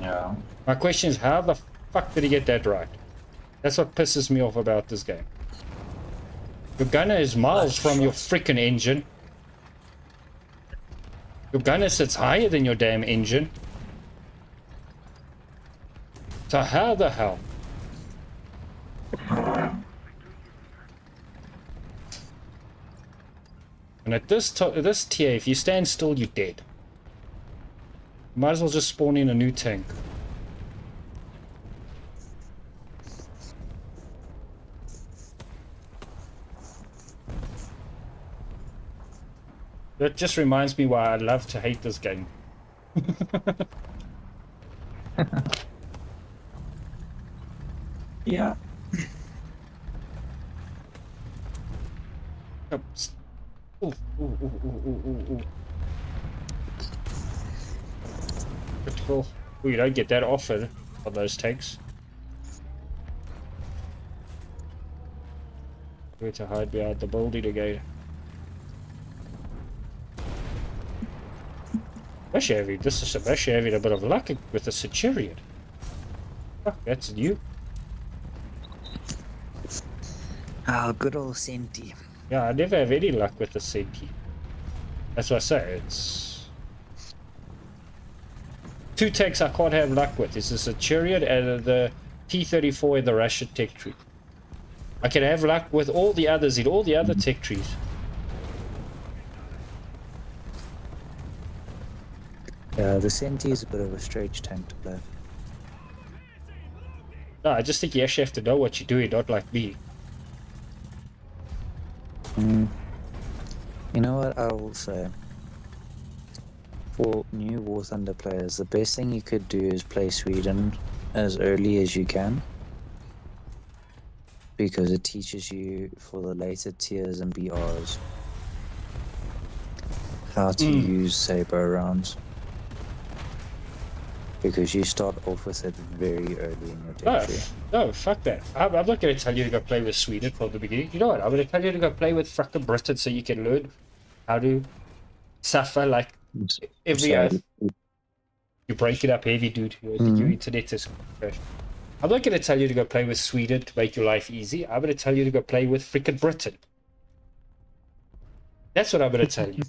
Yeah. My question is, how the fuck did he get that right? That's what pisses me off about this game. Your gunner is miles from your freaking engine. Your gunner sits higher than your damn engine. So how the hell? And at this tier, if you stand still, you're dead. You might as well just spawn in a new tank. That just reminds me why I love to hate this game. Yeah. Oops. Ooh, ooh, ooh, ooh, ooh, ooh, ooh. Critical. Ooh, you don't get that often on those tanks. Where to hide behind the building again. This is actually having a bit of luck with the Centurion. Fuck, that's new. Oh, good old Senti. Yeah, I never have any luck with the Senti. That's what I say, it's... Two tanks I can't have luck with. It's the Centurion and the T-34 in the Russian tech tree. I can have luck with all the others in all the other tech trees. Yeah, the Senti is a bit of a strange tank to play. No, I just think you actually have to know what you're doing, not like me. You know what I will say? For new War Thunder players, the best thing you could do is play Sweden as early as you can. Because it teaches you for the later tiers and BRs how to use saber rounds. Because you start off with it very early in your tech tree. No, fuck that. I'm not going to tell you to go play with Sweden from the beginning. You know what? I'm going to tell you to go play with fucking Britain so you can learn how to suffer like every So, other. You break it up heavy, dude. Your internet is crashed. I'm not going to tell you to go play with Sweden to make your life easy. I'm going to tell you to go play with freaking Britain. That's what I'm going to tell you.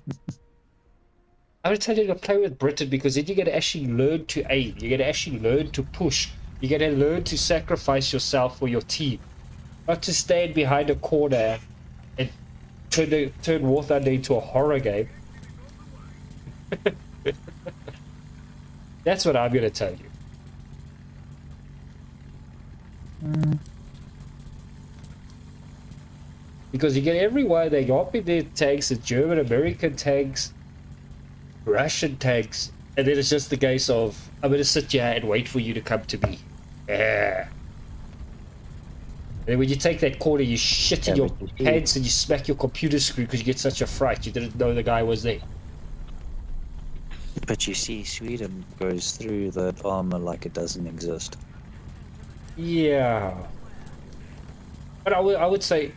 I'm going to tell you to play with Britain because then you're going to actually learn to aim. You're going to actually learn to push. You're going to learn to sacrifice yourself for your team. Not to stand behind a corner and turn War Thunder into a horror game. That's what I'm going to tell you. Because you get everywhere they got me their tanks, the German, American tanks, Russian tanks, and then it's just the case of, I'm going to sit here and wait for you to come to me. Yeah. And then when you take that corner, you shit in your pants and you smack your computer screen because you get such a fright. You didn't know the guy was there. But you see, Sweden goes through that armor like it doesn't exist. Yeah. But I would say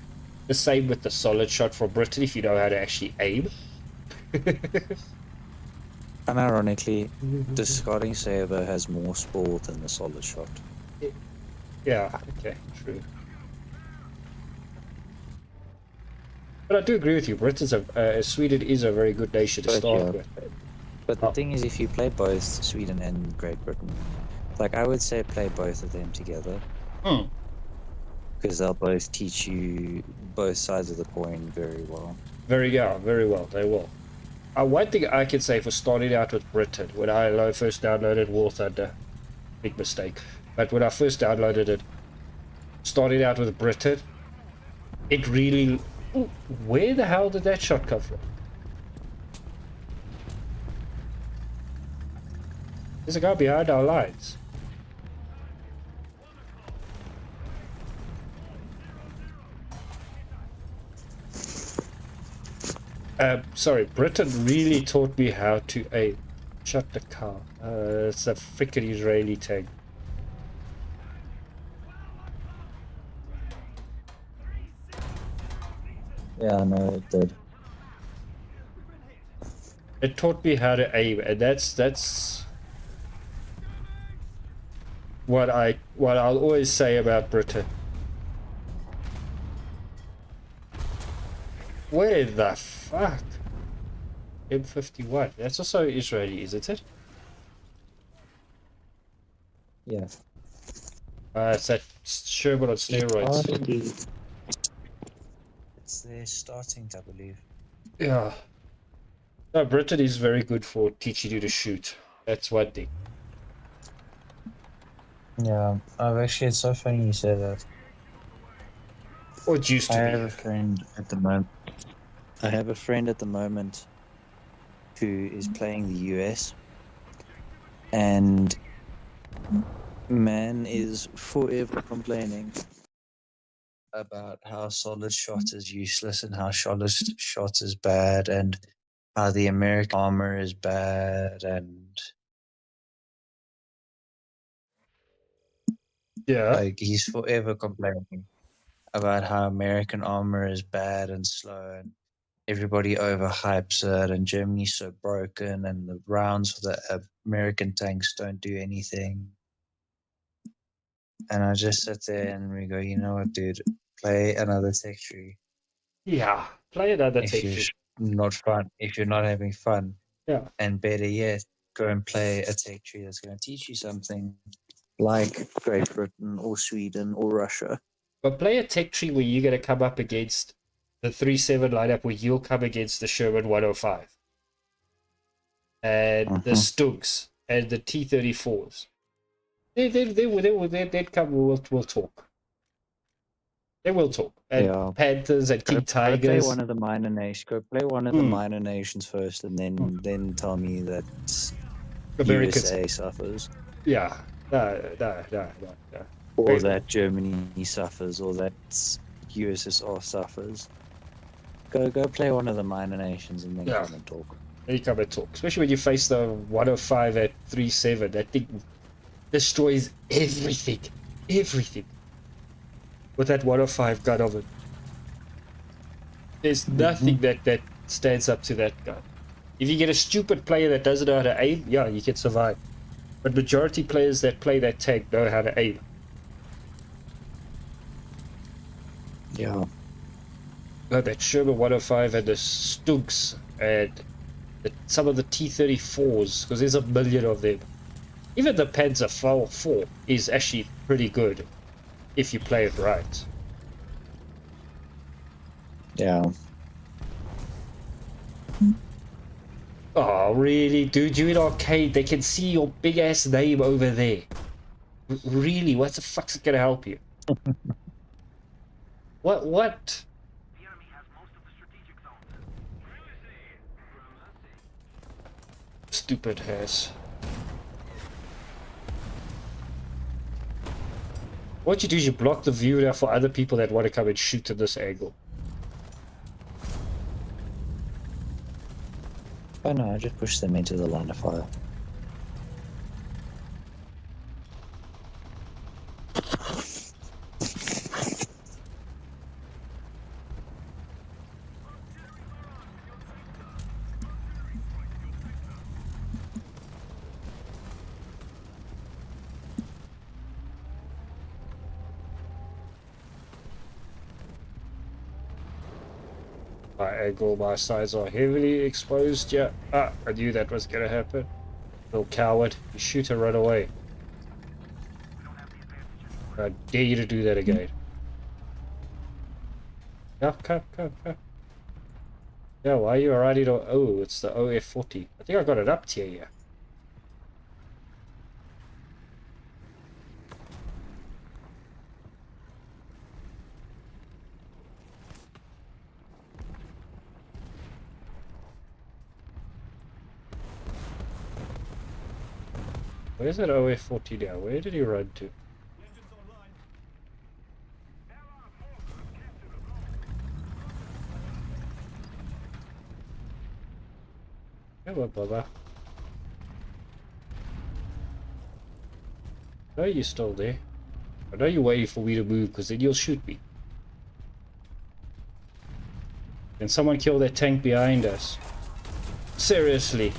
the same with the solid shot for Britain if you know how to actually aim. Unironically, the Scotting Saber has more sport than the solid shot. Yeah, okay, true. But I do agree with you. Sweden is a very good nation to start with. But the thing is, if you play both Sweden and Great Britain, like I would say play both of them together. Because they'll both teach you both sides of the coin very well. Very well, they will. One thing I can say for starting out with Britain, when I first downloaded War Thunder, big mistake, but when I first downloaded it, starting out with Britain, it really... Ooh, where the hell did that shot come from? There's a guy behind our lines. Sorry, Britain really taught me how to aim. Shut the car. It's a freaking Israeli tank. Yeah, no, it did. It taught me how to aim, and that's what I'll always say about Britain. Where the fuck? M51. That's also Israeli, isn't it? Yeah. It's that Sherman on steroids. It's their starting, I believe. Yeah. No, Britain is very good for teaching you to shoot. That's one thing. Yeah, actually, it's so funny you say that. Or it used to I be. have a friend at the moment. I have a friend at the moment who is playing the US, and man is forever complaining about how solid shot is useless and how solid shot is bad and how the American armor is bad and Yeah. like he's forever complaining about how American armor is bad and slow and everybody overhypes it and Germany's so broken and the rounds for the American tanks don't do anything. And I just sit there and we go, you know what, dude, play another tech tree. Yeah. Play another If tech you're tree. not fun, if you're not having fun, Yeah. and better yet, go and play a tech tree that's going to teach you something, like Great Britain or Sweden or Russia. But play a tech tree where you're going to come up against the 3-7 lineup where you'll come against the Sherman 105 and the Stugs and the T-34s. They'd come, we'll talk. They will talk. And Yeah. Panthers and King Go play Tigers. one of the minor nations. Go play one of the minor nations first, and then tell me that Americans. USA suffers, Yeah. No. or that Germany suffers, or that USSR suffers. Go play one of the minor nations, and then come and talk. Then you come and talk. Especially when you face the 105 at 3-7. That thing destroys everything. Everything. With that 105 gun of it. There's nothing that stands up to that gun. If you get a stupid player that doesn't know how to aim, yeah, you can survive. But majority players that play that tank know how to aim. Yeah. Like that Sherman 105 and the Stugs and some of the T-34s, because there's a million of them. Even the Panzer IV is actually pretty good if you play it right. Yeah. Oh, really? Dude, you in arcade, they can see your big-ass name over there. Really? What the fuck's it gonna help you? What? The enemy has most of the strategic zones. Stupid ass. What you do is you block the view now for other people that want to come and shoot at this angle. Oh no, I just push them into the line of fire. My angle, my sides are heavily exposed. Yeah, I knew that was gonna happen. Little coward, you shoot and run away. I dare you to do that again. Yeah, come. Yeah, why are you riding on? Oh, it's the OF40. I think I got it up tier, yeah. Where's that OF40 now? Where did he run to? Come on, brother. I know you're still there. I know you're waiting for me to move, because then you'll shoot me. Can someone kill that tank behind us? Seriously.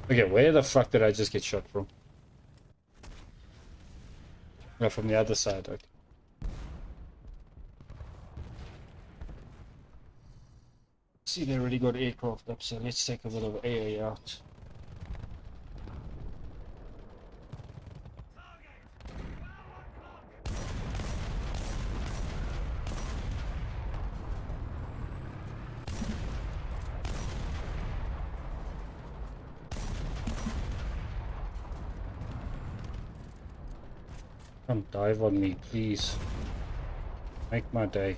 Okay, where the fuck did I just get shot from? No, from the other side, okay. See, they already got aircraft up, so let's take a bit of AA out. Come dive on me, please. Make my day.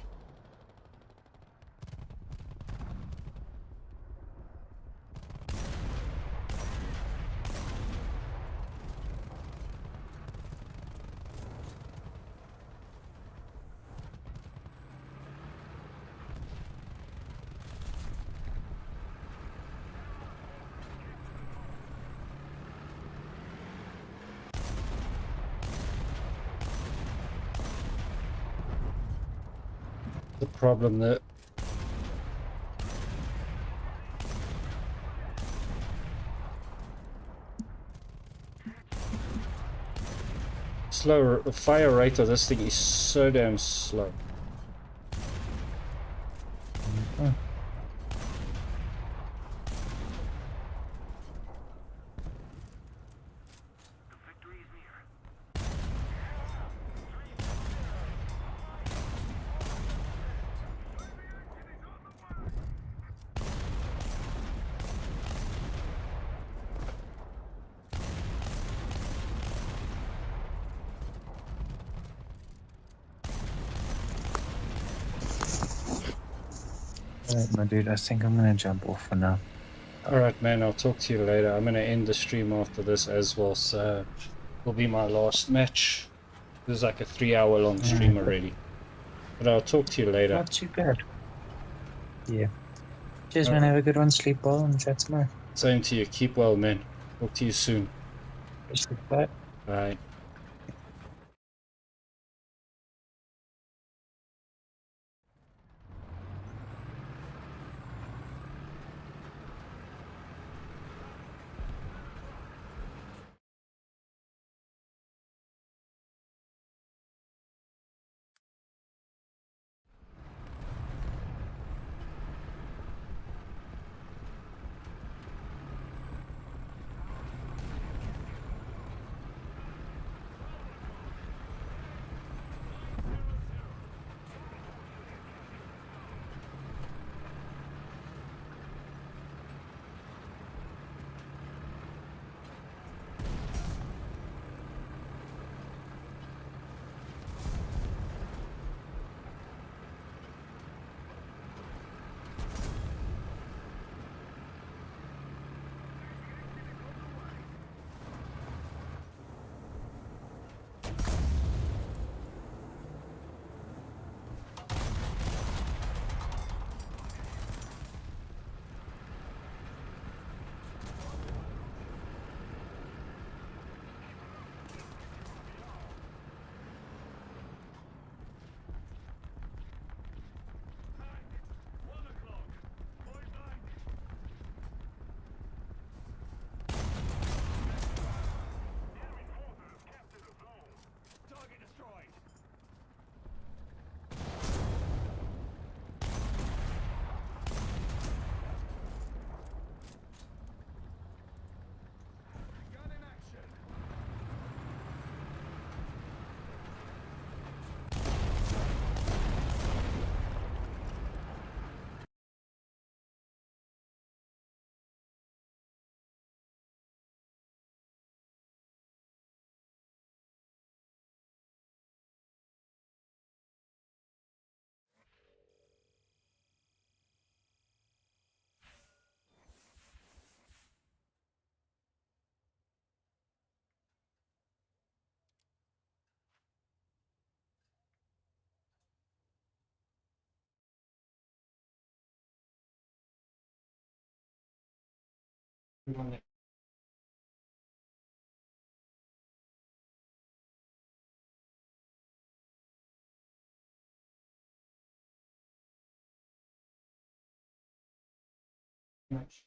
The problem that the fire rate of this thing is so damn slow. Alright, my dude, I think I'm gonna jump off for now. Alright, man, I'll talk to you later. I'm gonna end the stream after this as well, so it'll be my last match. This is like a 3-hour long stream already. But I'll talk to you later. Not too bad. Yeah. Cheers, man. Have a good one. Sleep well and chat tomorrow. Same to you. Keep well, man. Talk to you soon. Bye. Bye. Much.